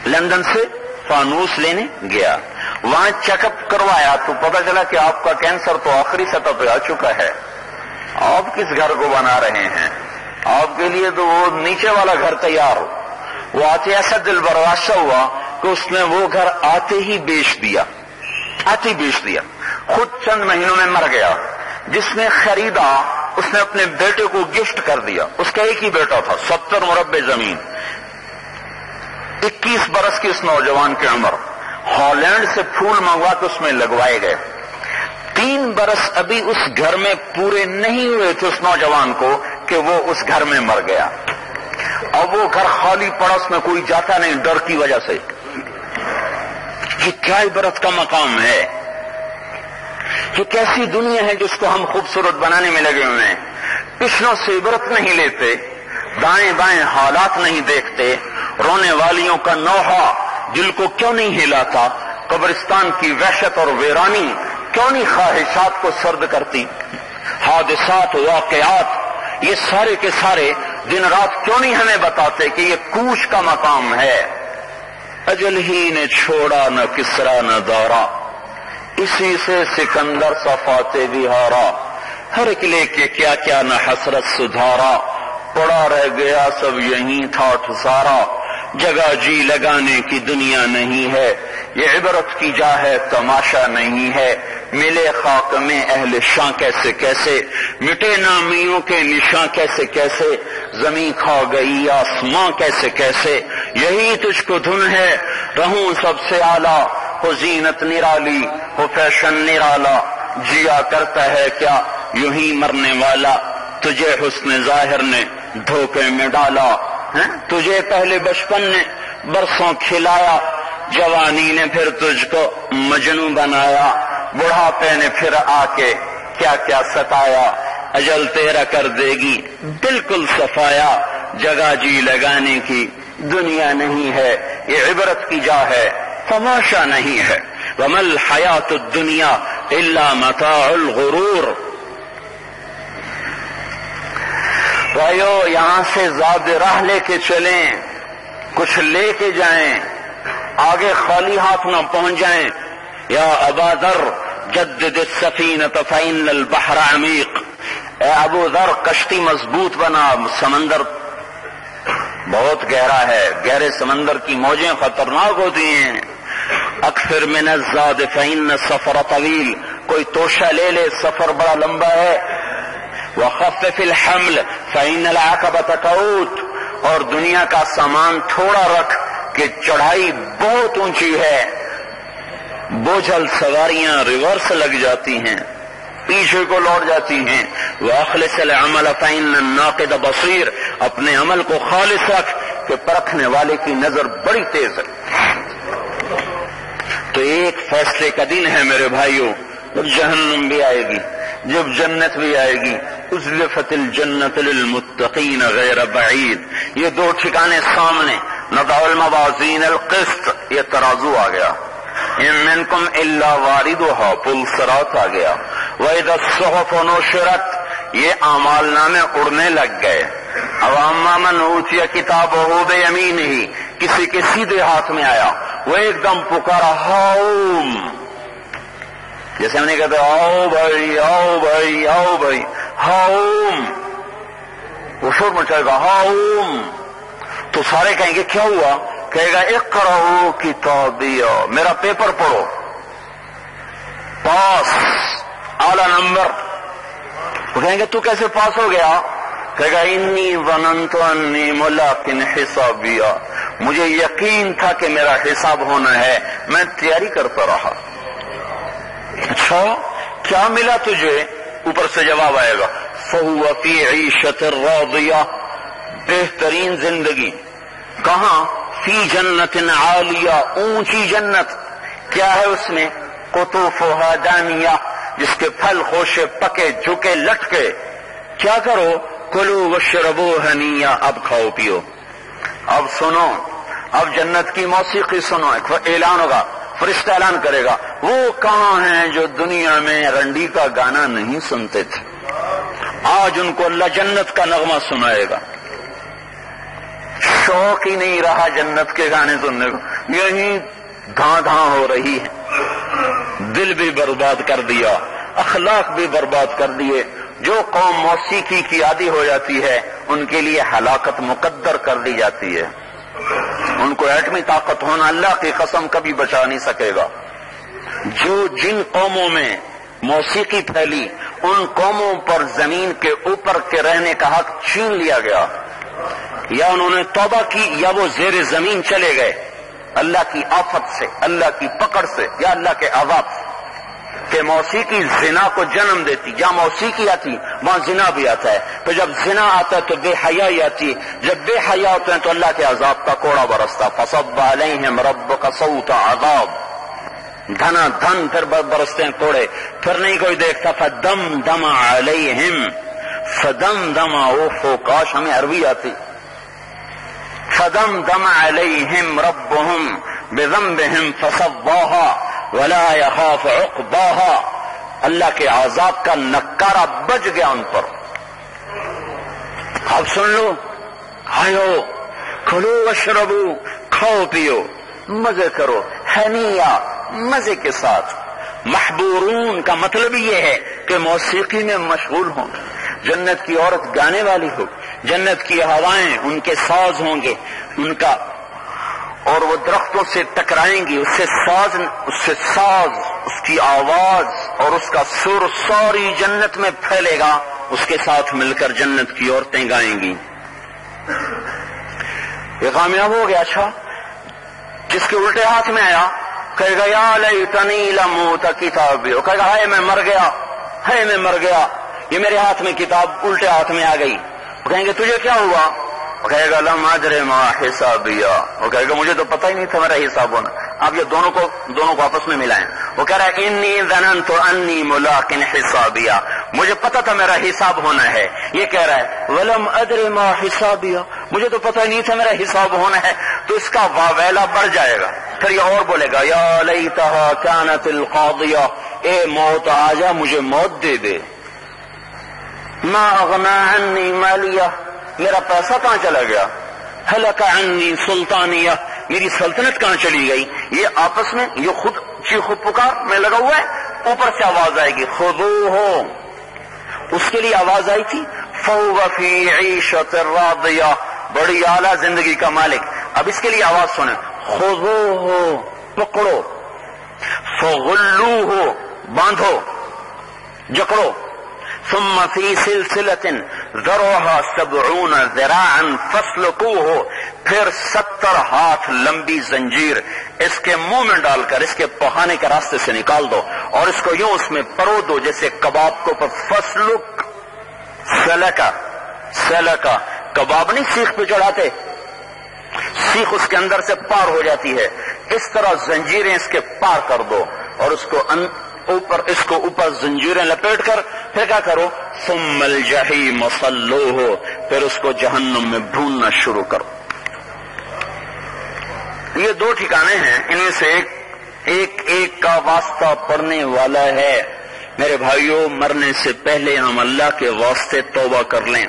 Speaker 2: لندن سے، فانوس لینے گیا. وہاں چیک اپ کروایا تو پتا چلا کہ آپ کا کینسر تو آخری سطح پہ آ چکا ہے. آپ کس گھر کو بنا رہے ہیں؟ آپ کے لیے تو وہ نیچے والا گھر تیار ہو. وہ آتے ایسا دل برداشتہ ہوا کہ اس نے وہ گھر آتے ہی بیچ دیا. خود چند مہینوں میں مر گیا. جس نے خریدا اس نے اپنے بیٹے کو گفٹ کر دیا. اس کا ایک ہی بیٹا تھا، 70 مربع زمین. 21 برس کی اس نوجوان کی عمر. ہالینڈ سے پھول منگوا کے اس میں لگوائے گئے. 3 برس ابھی اس گھر میں پورے نہیں ہوئے تھے اس نوجوان کو کہ وہ اس گھر میں مر گیا. اب وہ گھر خالی پڑا، اس میں کوئی جاتا نہیں ڈر کی وجہ سے. یہ کیا عبرت کا مقام ہے؟ یہ کیسی دنیا ہے جس کو ہم خوبصورت بنانے میں لگے ہوئے ہیں؟ پچھلوں سے عبرت نہیں لیتے، دائیں بائیں حالات نہیں دیکھتے. رونے والیوں کا نوحہ دل کو کیوں نہیں ہلاتا؟ قبرستان کی وحشت اور ویرانی کیوں نہیں خواہشات کو سرد کرتی؟ حادثات واقعات یہ سارے کے سارے دن رات کیوں نہیں ہمیں بتاتے کہ یہ کوش کا مقام ہے؟ اجل ہی نے چھوڑا نہ کسرا نہ دارا، اسی سے سکندر صفاتے بھی ہارا، ہر قلعے کے کیا کیا نہ حسرت سدھارا، پڑا رہ گیا سب یہیں تھا ٹھسارا، جگہ جی لگانے کی دنیا نہیں ہے، یہ عبرت کی جا ہے تماشا نہیں ہے، ملے خاک میں اہل شاں کیسے کیسے، مٹے نامیوں کے نشاں کیسے کیسے، زمین کھا گئی آسماں کیسے کیسے، یہی تجھ کو دھن ہے رہوں سب سے اعلیٰ، ہو زینت نرالی ہو فیشن نرالا، جیا کرتا ہے کیا یوں ہی مرنے والا، تجھے حسن ظاہر نے دھوکے میں ڈالا، تجھے پہلے بچپن نے برسوں کھلایا، جوانی نے پھر تجھ کو مجنوں بنایا، بڑھاپے نے پھر آ کے کیا کیا ستایا، اجل تیرا کر دے گی بالکل صفایا، جگہ جی لگانے کی دنیا نہیں ہے، یہ عبرت کی جا ہے تماشا نہیں ہے، وَمَا الْحَيَاةُ الدُّنْيَا إِلَّا مَتَاعُ الْغُرُورِ۔ بھائیو یہاں سے زاد راہ لے کے چلیں، کچھ لے کے جائیں، آگے خالی ہاتھ نہ پہنچ جائیں۔ یا ابا ذر جدد السفینۃ فإن البحر عمیق، اے ابو ذر کشتی مضبوط بنا، سمندر بہت گہرا ہے، گہرے سمندر کی موجیں خطرناک ہوتی ہیں۔ اکثر من الزاد فإن السفر طویل، کوئی توشہ لے لے سفر بڑا لمبا ہے۔ وخفف الحمل فإن العقبۃ تعود، اور دنیا کا سامان تھوڑا رکھ کہ چڑھائی بہت اونچی ہے، بوجھل سواریاں ریورس لگ جاتی ہیں، پیچھے کو لوٹ جاتی ہیں۔ وَأَخْلِصِ الْعَمَلَ فَإِنَّ النَّاقِدَ بَصِيرٌ، اپنے عمل کو خالص رکھ کہ پرکھنے والے کی نظر بڑی تیز ہے۔ تو ایک فیصلے کا دن ہے میرے بھائیوں، جب جہنم بھی آئے گی، جب جنت بھی آئے گی۔ اُزْلِفَتِ الْجَنَّةُ لِلْمُتَّقِينَ غَيْرَ بَعِيدٍ، یہ دو ٹھکانے سامنے، نَضَعُ الْمَوَازِينَ الْقِسْطَ، یہ ترازو آ گیا، إِن مِّنكُمْ إِلَّا وَارِدُهَا، پل صراط آ گیا، وَإِذَا الصُّحُفُ نُشِرَتْ، یہ اعمال نامے اڑنے لگ گئے۔ اب اما من اوتي کتابہ بیمینہ، کسی کے سیدھے ہاتھ میں آیا، وہ ایک دم پکارا ہاؤم، جیسے ہم نے کہتے آؤ بھائی آؤ بھائی آؤ بھائی، ہاؤم، وہ شور مچائے گا ہاؤم، تو سارے کہیں گے کیا ہوا؟ کہے گا اقرؤ کتابیہ، میرا پیپر پڑھو، پاس، اعلی نمبر۔ وہ کہیں گے تو کیسے پاس ہو گیا؟ کہے گا انی ظننت انی ملاق حسابیہ، مجھے یقین تھا کہ میرا حساب ہونا ہے، میں تیاری کرتا رہا۔ اچھا کیا ملا تجھے؟ اوپر سے جواب آئے گا فَهُوَ فِي عِيشَةٍ رَاضِيَةٍ، بہترین زندگی۔ کہاں؟ فی جنت عالیہ، اونچی جنت۔ کیا ہے اس میں؟ قطوفها دانیہ، جس کے پھل خوشے پکے جھکے لٹکے۔ کیا کرو؟ کلوا واشربوا ہنیہ، اب کھاؤ پیو۔ اب سنو، اب جنت کی موسیقی سنو، اعلان ہوگا، فرشتہ اعلان کرے گا، وہ کہاں ہیں جو دنیا میں رنڈی کا گانا نہیں سنتے تھے؟ آج ان کو اللہ جنت کا نغمہ سنائے گا۔ شوق ہی نہیں رہا جنت کے گانے سننے کو، یہی دھاں دھاں ہو رہی ہے، دل بھی برباد کر دیا، اخلاق بھی برباد کر دیے۔ جو قوم موسیقی کی عادی ہو جاتی ہے ان کے لیے ہلاکت مقدر کر دی جاتی ہے، ان کو ایٹمی طاقت ہونا اللہ کی قسم کبھی بچا نہیں سکے گا۔ جن قوموں میں موسیقی پھیلی ان قوموں پر زمین کے اوپر کے رہنے کا حق چھین لیا گیا، یا انہوں نے توبہ کی یا وہ زیر زمین چلے گئے اللہ کی آفت سے، اللہ کی پکڑ سے، یا اللہ کے عذاب سے۔ کہ موسیقی زنا کو جنم دیتی، جہاں موسیقی آتی وہاں زنا بھی آتا ہے، تو جب زنا آتا ہے تو بے حیائی آتی، جب بے حیا ہوتے ہیں تو اللہ کے عذاب کا کوڑا برستا۔ فصب علیہم ربک صوت عذاب، دھنا دھن پھر برستے ہیں کوڑے، پھر نہیں کوئی دیکھتا۔ فدمدم علیہم، فدمدم، اوفو کاش ہمیں عربی آتی۔ فدمدم علیہم ربہم بذنبہم فسواہا ولا يخاف عقباها، اللہ کے عذاب کا نکارہ بچ گیا ان پر. اب سن لو، آئیو کھلو واشربو، کھاؤ پیو مزے کرو، ہنیا مزے کے ساتھ. محبورون کا مطلب یہ ہے کہ موسیقی میں مشغول ہوں. جنت کی عورت گانے والی ہو، جنت کی ہوائیں ان کے ساز ہوں گے ان کا، اور وہ درختوں سے ٹکرائیں گی، اس سے ساز اس کی آواز اور اس کا سر ساری جنت میں پھیلے گا. اس کے ساتھ مل کر جنت کی عورتیں گائیں گی. یہ کامیاب ہو گیا. اچھا، جس کے الٹے ہاتھ میں آیا کہے گا یا لیتنی لموت کتابی، وہ کہے گا ہائے میں مر گیا، ہائے میں مر گیا، یہ میرے ہاتھ میں کتاب الٹے ہاتھ میں آ گئی. وہ کہیں گے تجھے کیا ہوا؟ وہ کہے گا لم ادر ما حسابیہ، وہ کہے گا مجھے تو پتہ ہی نہیں تھا میرا حساب ہونا. آپ یہ دونوں کو آپس میں ملائیں. وہ کہہ رہا ہے انی ظننت انی ملاق حسابیہ، مجھے پتہ تھا میرا حساب ہونا ہے. یہ کہہ رہا ہے ولم ادر ما حسابیہ، مجھے تو پتہ ہی نہیں تھا میرا حساب ہونا ہے. تو اس کا واویلا بڑھ جائے گا. پھر یہ اور بولے گا یا لیتہا کانت القاضیہ، اے موت آ جا مجھے موت دے دے. ما اغنا عنی مالیہ، میرا پیسہ کہاں چلا گیا. ہلک عنی سلطانیہ، میری سلطنت کہاں چلی گئی. یہ آپس میں یہ خود چیخ و پکار میں لگا ہوا ہے. اوپر سے آواز آئے گی خذوہ، اس کے لیے آواز آئی تھی فہو فی عیشۃ راضیہ، بڑی اعلیٰ زندگی کا مالک. اب اس کے لیے آواز سنیں خذوہ، پکڑو، فغلوہ، باندھو جکڑو، ثم فی سلسلۃ ذرعها 70 ذراعا فاسلکوہ، پھر 70 ہاتھ لمبی زنجیر اس کے منہ میں ڈال کر اس کے پخانے کے راستے سے نکال دو اور اس کو یوں اس میں پرو دو جیسے کباب کو. فسلک سلکا، کباب نہیں سیخ پہ چڑھاتے، سیخ اس کے اندر سے پار ہو جاتی ہے، اس طرح زنجیریں اس کے پار کر دو اور اس کو اوپر زنجیریں لپیٹ کر پھر کیا کرو ثم الجحیم صلوہ، پھر اس کو جہنم میں بھوننا شروع کرو. یہ 2 ٹھکانے ہیں، ان میں سے ایک کا واسطہ پڑنے والا ہے. میرے بھائیوں، مرنے سے پہلے ہم اللہ کے واسطے توبہ کر لیں.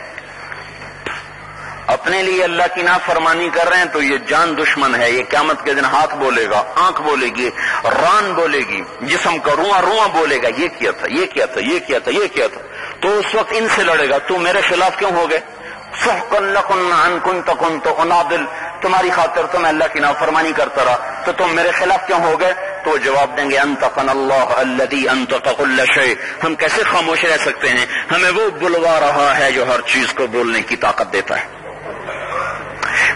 Speaker 2: اپنے لیے اللہ کی نافرمانی کر رہے ہیں تو یہ جان دشمن ہے. یہ قیامت کے دن ہاتھ بولے گا، آنکھ بولے گی، ران بولے گی، جسم کا رواں بولے گا یہ کیا تھا، یہ کیا تھا، یہ کیا تھا، یہ کیا تھا. تو اس وقت ان سے لڑے گا تو میرے خلاف کیوں ہو گئے. سحقن لکن ان کنت کنت اناضل، تمہاری خاطر تو میں اللہ کی نافرمانی کرتا رہا تو تم میرے خلاف کیوں ہو گئے. تو جواب دیں گے انطقنا اللہ الذی انطق کل شیء، ہم کیسے خاموش رہ سکتے ہیں، ہمیں وہ بلوا رہا ہے جو ہر چیز کو بولنے کی طاقت دیتا ہے.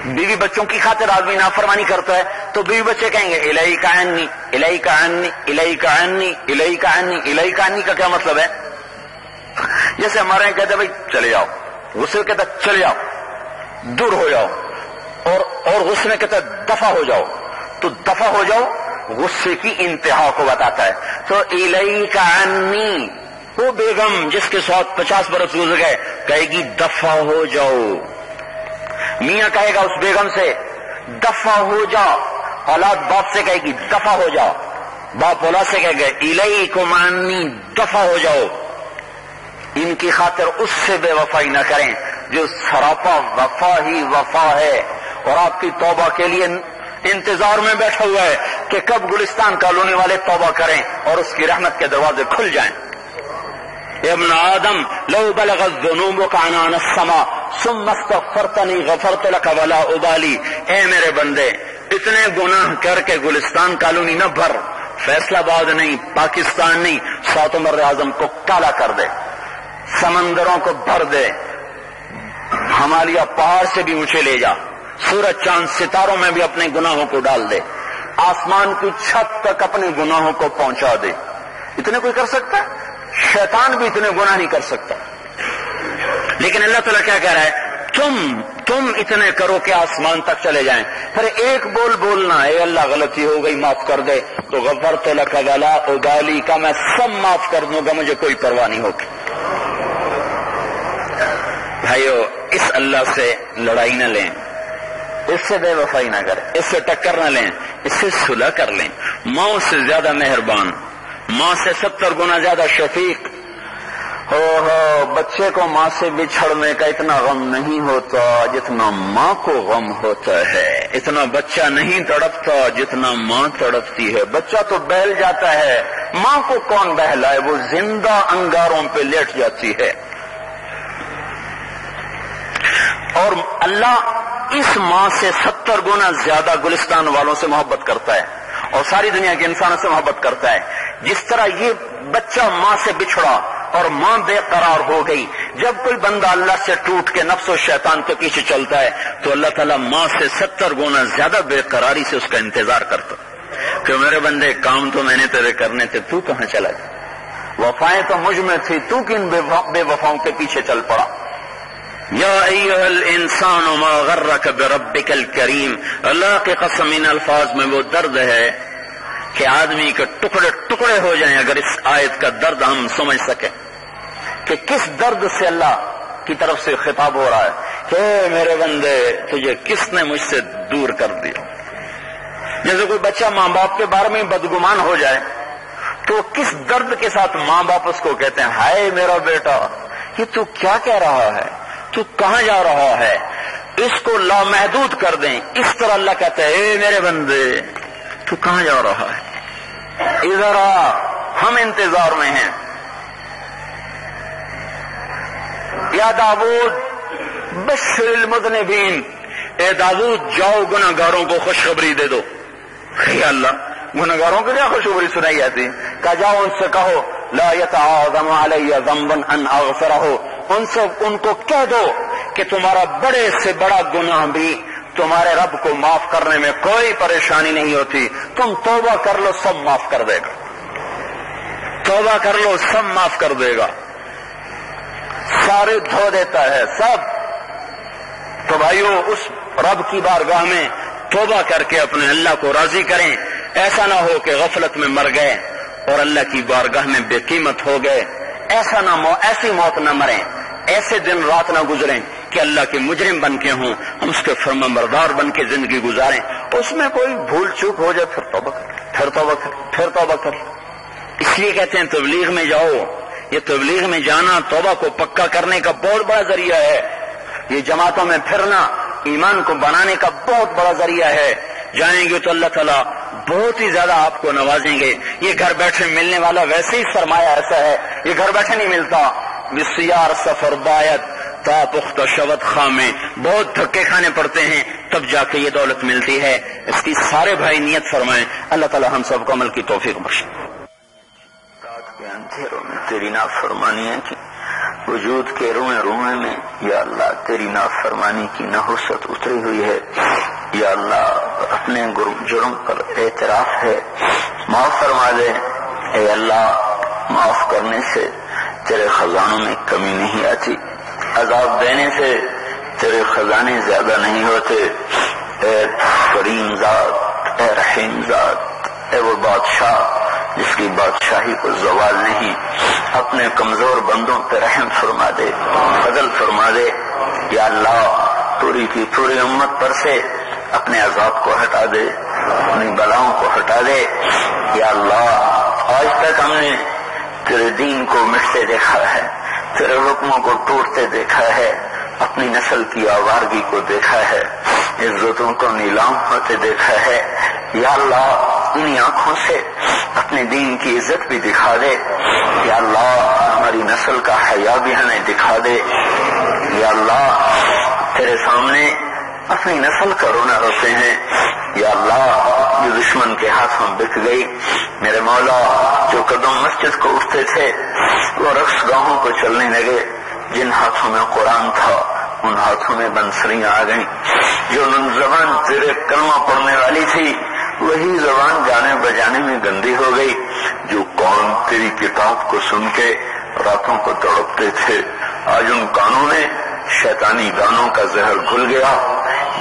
Speaker 2: بیوی بچوں کی خاطر آدمی نافرمانی کرتا ہے تو بیوی بچے کہیں گے الیک عنی الیک عنی الیک عنی الیک عنی. الیک عنی کا کیا مطلب ہے؟ جیسے ہمارے یہاں کہتے ہیں بھائی چلے جاؤ، غصے کہتا ہے چلے جاؤ، دور ہو جاؤ، اور غصے میں کہتا ہے دفع ہو جاؤ. تو دفع ہو جاؤ غصے کی انتہا کو بتاتا ہے. تو الیک عنی، وہ بیگم جس کے ساتھ 50 برس گزر گئے کہے گی دفع ہو جاؤ. میاں کہے گا اس بیگم سے دفع ہو جا، اولاد باپ سے کہے گی دفع ہو جاؤ، باپ اولاد سے کہے گا الیکم عنی دفع ہو جاؤ. ان کی خاطر اس سے بے وفائی نہ کریں جو سراپا وفا ہی وفا ہے اور آپ کی توبہ کے لیے انتظار میں بیٹھا ہوا ہے کہ کب گلستان کالونی والے توبہ کریں اور اس کی رحمت کے دروازے کھل جائیں. ابن آدم لو بلغت ذنوبک عنان السماء ثم استغفرتنی غفرت لک ولا ابالی. اے میرے بندے، اتنے گناہ کر کے گلستان کالونی نہ بھر، فیصلہ آباد نہیں، پاکستان نہیں، 7 بر اعظم کو کالا کر دے، سمندروں کو بھر دے، ہمالیہ پہاڑ سے بھی اونچے لے جا، سورج چاند ستاروں میں بھی اپنے گناہوں کو ڈال دے، آسمان کی چھت تک اپنے گناہوں کو پہنچا دے. اتنے کوئی کر سکتا ہے؟ شیطان بھی اتنے گناہ نہیں کر سکتا. لیکن اللہ تعالیٰ کیا کہہ رہا ہے؟ تم اتنے کرو کہ آسمان تک چلے جائیں. پھر ایک بولنا اے اللہ غلطی ہو گئی معاف کر دے، تو غفرت لک ولا ابالی کا میں سب معاف کر دوں گا، مجھے کوئی پرواہ نہیں ہوگی. بھائیو، اس اللہ سے لڑائی نہ لیں، اس سے بے وفائی نہ کریں، اس سے ٹکر نہ لیں، اس سے صلح کر لیں. ماں سے زیادہ مہربان، ماں سے 70 گنا زیادہ شفیق، ہو بچے کو ماں سے بچھڑنے کا اتنا غم نہیں ہوتا جتنا ماں کو غم ہوتا ہے. اتنا بچہ نہیں تڑپتا جتنا ماں تڑپتی ہے. بچہ تو بہل جاتا ہے، ماں کو کون بہلائے؟ وہ زندہ انگاروں پہ لیٹ جاتی ہے. اور اللہ اس ماں سے 70 گنا زیادہ گلستان والوں سے محبت کرتا ہے اور ساری دنیا کے انسانوں سے محبت کرتا ہے. جس طرح یہ بچہ ماں سے بچھڑا اور ماں بے قرار ہو گئی، جب کوئی بندہ اللہ سے ٹوٹ کے نفس و شیطان کے پیچھے چلتا ہے تو اللہ تعالیٰ ماں سے 70 گنا زیادہ بے قراری سے اس کا انتظار کرتا کہ میرے بندے کام تو میں نے تیرے کرنے تھے، تو کہاں چلا گیا؟ وفائیں تو مجھ میں تھی، تو کن بے وفاؤں کے پیچھے چل پڑا؟ یا ایھا الانسان ما غرک بربک الکریم. اللہ کے قسم ان الفاظ میں وہ درد ہے کہ آدمی کے ٹکڑے ٹکڑے ہو جائیں اگر اس آیت کا درد ہم سمجھ سکیں کہ کس درد سے اللہ کی طرف سے خطاب ہو رہا ہے کہ میرے بندے تجھے کس نے مجھ سے دور کر دیا. جیسے کوئی بچہ ماں باپ کے بارے میں بدگمان ہو جائے تو کس درد کے ساتھ ماں باپ اس کو کہتے ہیں ہائے میرا بیٹا یہ تو کیا کہہ رہا ہے، تو کہاں جا رہا ہے، اس کو لامحدود کر دیں. اس طرح اللہ کہتا ہے اے میرے بندے تو کہاں جا رہا ہے، ادھر آ، ہم انتظار میں ہیں. یا داؤد بشر المذنبین، اے داؤد جاؤ گناہگاروں کو خوشخبری دے دو. یا اللہ گناہگاروں کو کیا خوشخبری سنائی جاتی؟ کہ جاؤ ان سے کہو لا يتعاظم علی ذنبا ان اغفرہ، ان کو کہہ دو کہ تمہارا بڑے سے بڑا گناہ بھی تمہارے رب کو معاف کرنے میں کوئی پریشانی نہیں ہوتی. تم توبہ کر لو سب معاف کر دے گا، توبہ کر لو سب معاف کر دے گا، سارے دھو دیتا ہے سب. تو بھائیو اس رب کی بارگاہ میں توبہ کر کے اپنے اللہ کو راضی کریں. ایسا نہ ہو کہ غفلت میں مر گئے اور اللہ کی بارگاہ میں بے قیمت ہو گئے. ایسی موت نہ مریں، ایسے دن رات نہ گزریں کہ اللہ کے مجرم بن کے ہوں، ہم اس کے فرما بردار بن کے زندگی گزاریں. اس میں کوئی بھول چوک ہو جائے پھر توبہ کر. اس لیے کہتے ہیں تبلیغ میں جاؤ. یہ تبلیغ میں جانا توبہ کو پکا کرنے کا بہت بڑا ذریعہ ہے. یہ جماعتوں میں پھرنا ایمان کو بنانے کا بہت بڑا ذریعہ ہے. جائیں گے تو اللہ تعالیٰ بہت ہی زیادہ آپ کو نوازیں گے. یہ گھر بیٹھے ملنے والا ویسے ہی سرمایہ ایسا ہے، یہ گھر بیٹھے نہیں ملتا. بسیار سفر باید تا پختہ شود خامے، بہت دھکے کھانے پڑتے ہیں تب جا کے یہ دولت ملتی ہے. اس کی سارے بھائی نیت فرمائیں. اللہ تعالیٰ ہم سب کو عمل کی توفیق بخشے. رات کے اندھیروں میں تیری نافرمانیاں کی وجود کے روئے میں یا اللہ تیری نافرمانی کی نحوست اتری ہوئی ہے. یا اللہ اپنے جرم پر اعتراف ہے، معاف فرما دے. اے اللہ معاف کرنے سے تیرے خزانوں میں کمی نہیں آتی، عذاب دینے سے تیرے خزانے زیادہ نہیں ہوتے. اے کریم ذات، اے رحیم ذات، اے وہ بادشاہ جس کی بادشاہی کو زوال نہیں، اپنے کمزور بندوں پہ رحم فرما دے، فضل فرما دے. یا اللہ پوری کی پوری امت پر سے اپنے عذاب کو ہٹا دے، اپنی بلاؤں کو ہٹا دے. یا اللہ آج تک ہم نے تیرے دین کو مٹتے دیکھا ہے، تیرے حکموں کو ٹوٹتے دیکھا ہے، اپنی نسل کی آوارگی کو دیکھا ہے، عزتوں کو نیلام ہوتے دیکھا ہے. یا اللہ انہی آنکھوں سے اپنے دین کی عزت بھی دکھا دے. یا اللہ ہماری نسل کا حیا بھی ہمیں دکھا دے. یا اللہ تیرے سامنے اپنی نسل کا رونا روتے ہیں. یا اللہ جو دشمن کے ہاتھوں بک گئی، میرے مولا جو قدم مسجد کو اٹھتے تھے وہ رقص گاہوں کو چلنے لگے، جن ہاتھوں میں قرآن تھا ان ہاتھوں میں بنسریاں آ گئیں. جو زبان تیرے کلمہ پڑھنے والی تھی وہی زبان گانے بجانے میں گندی ہو گئی. جو کون تیری کتاب کو سن کے راتوں کو تڑپتے تھے آج ان کانوں میں شیطانی گانوں کا زہر گھل گیا.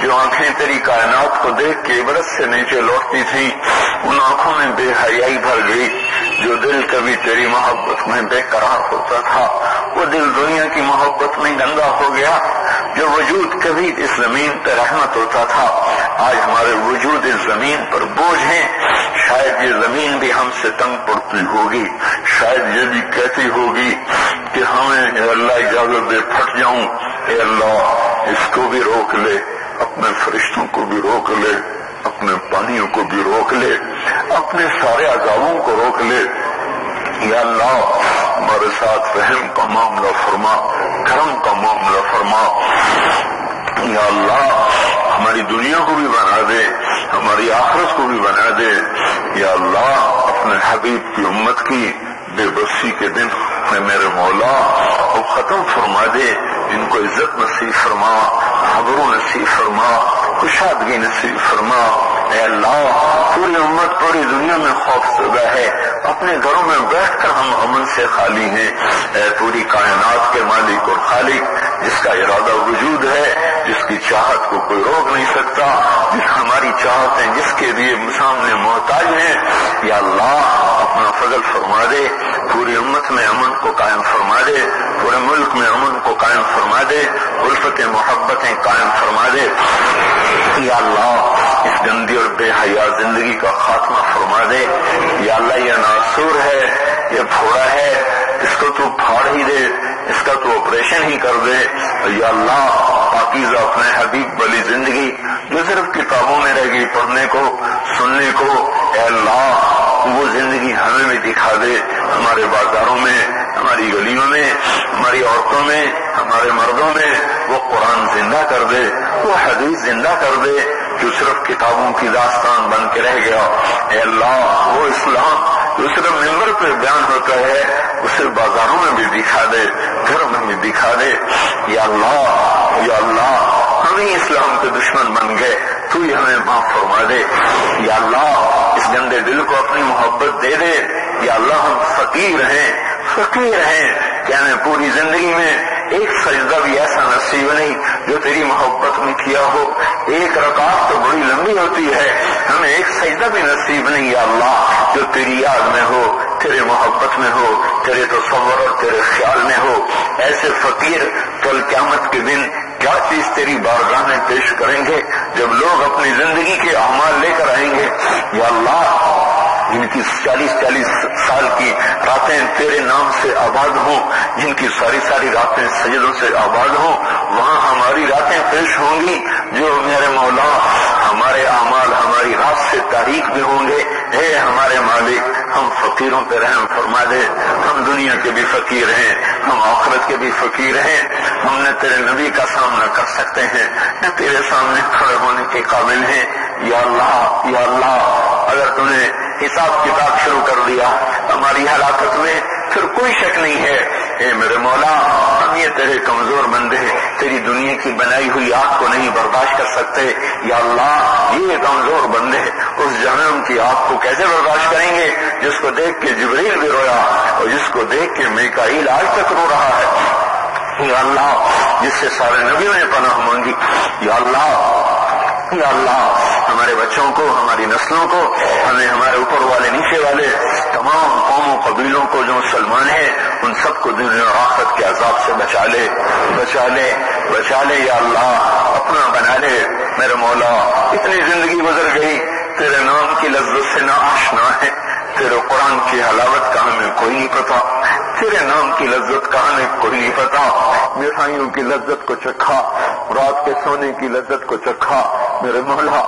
Speaker 2: جو آنکھیں تیری کائنات کو دیکھ کے عبرت سے نیچے لوٹتی تھیں ان آنکھوں میں بے حیائی بھر گئی. جو دل کبھی تیری محبت میں بے قرار ہوتا تھا وہ دل دنیا کی محبت میں گندا ہو گیا. جو وجود کبھی اس زمین پہ رحمت ہوتا تھا، آج ہمارے وجود اس زمین پر بوجھ ہیں. شاید یہ زمین بھی ہم سے تنگ پڑتی ہوگی، شاید یہ بھی کہتی ہوگی کہ ہمیں اے اللہ اجازت دے پھٹ جاؤں، اے اللہ اس کو بھی روک لے، اپنے فرشتوں کو بھی روک لے، اپنے پانیوں کو بھی روک لے، اپنے سارے عذابوں کو روک لے. یا اللہ ہمارے ساتھ رحم کا معاملہ فرما، کرم کا معاملہ فرما. یا اللہ ہماری دنیا کو بھی بنا دے، ہماری آخرت کو بھی بنا دے. یا اللہ اپنے حبیب کی امت کی بے بسی کے دن میں میرے مولا وہ ختم فرما دے، ان کو عزت نصیب فرما، آبرو نصیب فرما، کشادگی نصیب فرما. اے اللہ پوری امت پوری دنیا میں خوف زدہ ہے، اپنے گھروں میں بیٹھ کر ہم امن سے خالی ہیں. اے پوری کائنات کے مالک اور خالق جس کا ارادہ وجود ہے، جس کی چاہت کو کوئی روک نہیں سکتا، جس ہماری چاہتیں جس کے لیے سامنے محتاج ہیں. یا اللہ اپنا فضل فرما دے، پوری امت میں امن کو قائم فرما دے، پورے ملک میں امن کو قائم فرما دے، الفتیں محبتیں قائم فرما دے. یا اللہ اس گندی اور بے حیا زندگی کا خاتمہ فرما دے. یا اللہ یہ ناسور ہے، یہ پھوڑا ہے، اس کو تو پھاڑ ہی دے، اس کا تو آپریشن ہی کر دے. یا اللہ پاکیزہ اپنے حبیب والی زندگی جو صرف کتابوں میں رہ گئی پڑھنے کو سننے کو، اے اللہ وہ زندگی ہمیں بھی دکھا دے. ہمارے بازاروں میں، ہماری گلیوں میں، ہماری عورتوں میں، ہمارے مردوں میں وہ قرآن زندہ کر دے، وہ حدیث زندہ کر دے جو صرف کتابوں کی داستان بن کے رہ گیا. اے اللہ وہ اسلام جو صرف ممبر پہ بیان ہوتا ہے اسے بازاروں میں بھی دکھا دے، گھروں میں بھی دکھا دے. یا اللہ ہم ہی اسلام کے دشمن بن گئے، تو ہی ہمیں معاف فرما دے. یا اللہ اس گندے دل کو اپنی محبت دے دے. یا اللہ ہم فقیر ہیں کہ ہمیں پوری زندگی میں ایک سجدہ بھی ایسا نصیب نہیں جو تیری محبت میں کیا ہو. ایک رکعت تو بڑی لمبی ہوتی ہے، ہمیں ایک سجدہ بھی نصیب نہیں یا اللہ جو تیری یاد میں ہو، تیرے محبت میں ہو، تیرے تصور اور تیرے خیال میں ہو. ایسے فقیر کل قیامت کے دن کیا چیز تیری بارگاہ میں پیش کریں گے جب لوگ اپنی زندگی کے اعمال لے کر آئیں گے. یا اللہ جن کی 40 سال کی راتیں تیرے نام سے آباد ہوں، جن کی ساری راتیں سجدوں سے آباد ہوں، وہاں ہماری راتیں پیش ہوں گی جو میرے مولا ہمارے اعمال ہماری رات سے تاریخ میں ہوں گے. اے ہمارے مالک ہم فقیروں پہ رحم فرما دے. ہم دنیا کے بھی فقیر ہیں، ہم آخرت کے بھی فقیر ہیں. ہم نے تیرے نبی کا سامنا کر سکتے ہیں، نہ تیرے سامنے کھڑے ہونے کے قابل ہیں. یا اللہ اگر تم نے حساب کتاب شروع کر دیا ہماری ہلاکت میں پھر کوئی شک نہیں ہے. اے میرے مولا ہم یہ تیرے کمزور بندے تیری دنیا کی بنائی ہوئی آگ کو نہیں برداشت کر سکتے. یا اللہ یہ کمزور بندے اس جہنم کی آگ کو کیسے برداشت کریں گے جس کو دیکھ کے جبریل بھی رویا اور جس کو دیکھ کے میکائیل آج تک رو رہا ہے. یا اللہ جس سے سارے نبیوں نے پناہ مانگی. یا اللہ ہمارے بچوں کو، ہماری نسلوں کو، ہمیں ہمارے اوپر والے نیچے والے تمام قوموں قبیلوں کو جو مسلمان ہیں ان سب کو دنیا اور آخرت کے عذاب سے بچا لے. یا اللہ اپنا بنا لے. میرے مولا اتنی زندگی گزر گئی تیرے نام کی لذت سے نہ آشنا ہے، تیرے قرآن کی حلاوت کا ہمیں کوئی نہیں پتا، تیرے نام کی لذت کا ہمیں کوئی نہیں پتا. مٹھائیوں کی لذت کو چکھا، رات کے سونے کی لذت کو چکھا میرے مولا،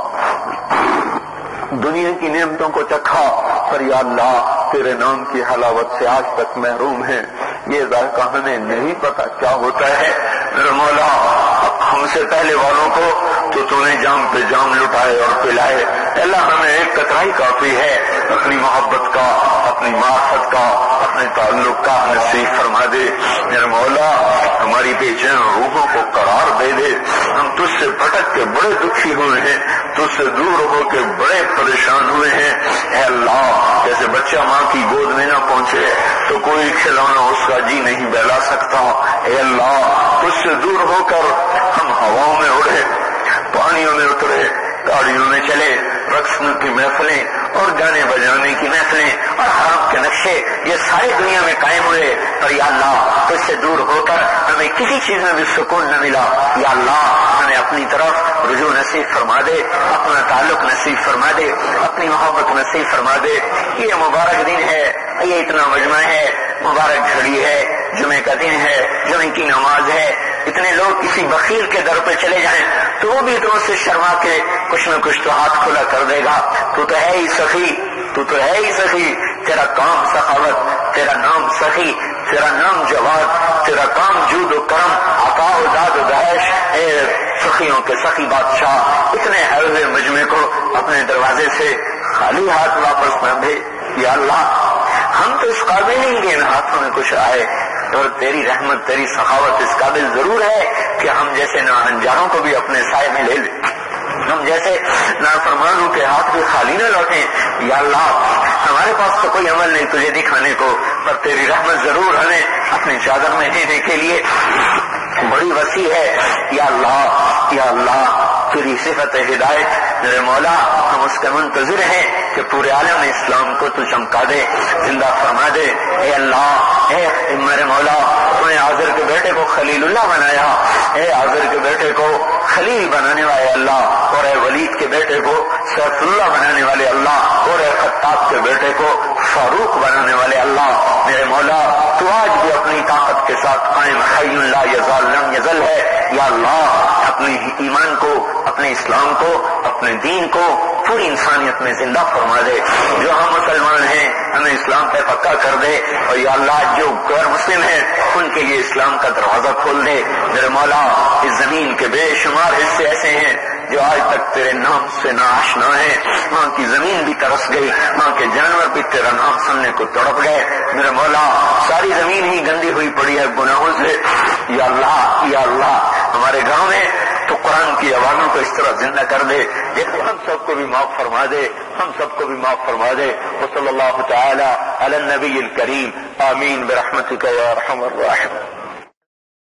Speaker 2: دنیا کی نعمتوں کو چکھا، پر یا اللہ تیرے نام کی حلاوت سے آج تک محروم ہیں. یہ ذائقہ ہمیں نہیں پتا کیا ہوتا ہے. میرے مولا ہم سے پہلے والوں کو تو نے جام پہ جام لٹائے اور پلائے. اللہ ہمیں ایک قطرائی کافی ہے اپنی محبت کا، اپنی معرفت کا، اپنے تعلق کا نصیب فرما دے. میرے مولا ہماری بے چین روحوں کو قرار دے دے. ہم تجھ سے بھٹک کے بڑے دکھی ہوئے ہیں، تجھ سے دور ہو کے بڑے پریشان ہوئے ہیں. اے اللہ جیسے بچہ ماں کی گود میں نہ پہنچے تو کوئی کھلونا اس کا جی نہیں بہلا سکتا. اے اللہ تجھ سے دور ہو کر ہم ہواؤں میں اڑے، پانیوں میں اترے، گاڑیوں میں چلے، رقص کی محفلیں اور گانے بجانے کی محفلیں اور حرم کے نقشے یہ ساری دنیا میں قائم ہوئے، پر یا اللہ تجھ سے دور ہو کر ہمیں کسی چیز میں بھی سکون نہ ملا. یا اللہ اپنی طرف رجوع نصیب فرما دے، اپنا تعلق نصیب فرما دے، اپنی محبت نصیب فرما دے۔ یہ مبارک دن ہے، یہ اتنا مجمع ہے، مبارک گھڑی ہے، جمعے کا دن ہے، جمعے کی نماز ہے۔ اتنے لوگ کسی بخیل کے در پہ چلے جائیں تو وہ بھی تم سے شرما کے کچھ نہ کچھ تو ہاتھ کھلا کر دے گا۔ تو ہے ہی سخی، تو ہے ہی سخی، تیرا کام سخاوت، تیرا نام سخی، تیرا نام جواد، تیرا کام جود و کرم، عطا و داد و دہش۔ اے سخیوں کے سخی بادشاہ، اتنے آئے ہوئے مجمع کو اپنے دروازے سے خالی ہاتھ واپس نہ بھیج۔ یا اللہ، ہم تو اس قابل نہیں کہ ان ہاتھوں میں کچھ آئے، اور تیری رحمت، تیری سخاوت اس قابل ضرور ہے کہ ہم جیسے ناہنجاروں کو بھی اپنے سائے میں لے لیں، ہم جیسے نافرمانوں کے ہاتھ بھی خالی نہ لوٹیں۔ یا اللہ، ہمارے پاس تو کوئی عمل نہیں تجھے دکھانے کو، پر تیری رحمت ضرور ہمیں اپنی چادر میں دینے کے لیے بڑی وسیع ہے۔ یا اللہ، یا اللہ، تیری صفت ہدایت میرے مولا، ہم اس کے منتظر ہیں کہ پورے عالم اسلام کو تو چمکا دے، زندہ فرما دے۔ اے اللہ، اے میرے مولا، تو نے عازر کے بیٹے کو خلیل اللہ بنایا، اے عازر کے بیٹے کو خلیل بنانے والے اللہ، اور اے ولید کے بیٹے کو سیف اللہ بنانے والے اللہ، اور اے خطاب کے بیٹے کو فاروق بنانے والے اللہ، میرے مولا تو آج بھی اپنی طاقت کے ساتھ قائم حی لا یزال لم یزل ہے۔ یا اللہ، اپنے ایمان کو، اپنے اسلام کو، اپنے دین کو پوری انسانیت میں زندہ فرما دے۔ جو ہم مسلمان ہیں ہمیں اسلام پہ پکا کر دے، اور یا اللہ جو غیر مسلم ہیں ان کے لیے اسلام کا دروازہ کھول دے۔ میرے مولا، اس زمین کے بے شمار حصے ایسے ہیں جو آج تک تیرے نام سے ناآشنا ہیں، وہاں کی زمین بھی ترس گئی، وہاں کے جانور بھی تیرا نام سننے کو تڑپ گئے۔ میرے مولا، ساری زمین ہی گندی ہوئی پڑی ہے گناہوں سے۔ یا اللہ، یا اللہ، ہمارے گھروں میں تو قرآن کی آوازوں کو اس طرح زندہ کر دے جیسے ہم سب کو بھی معاف فرما دے، ہم سب کو بھی معاف فرما دے۔ وصلی اللہ تعالی علی النبی الکریم، آمین برحمتک یا ارحم الراحمین۔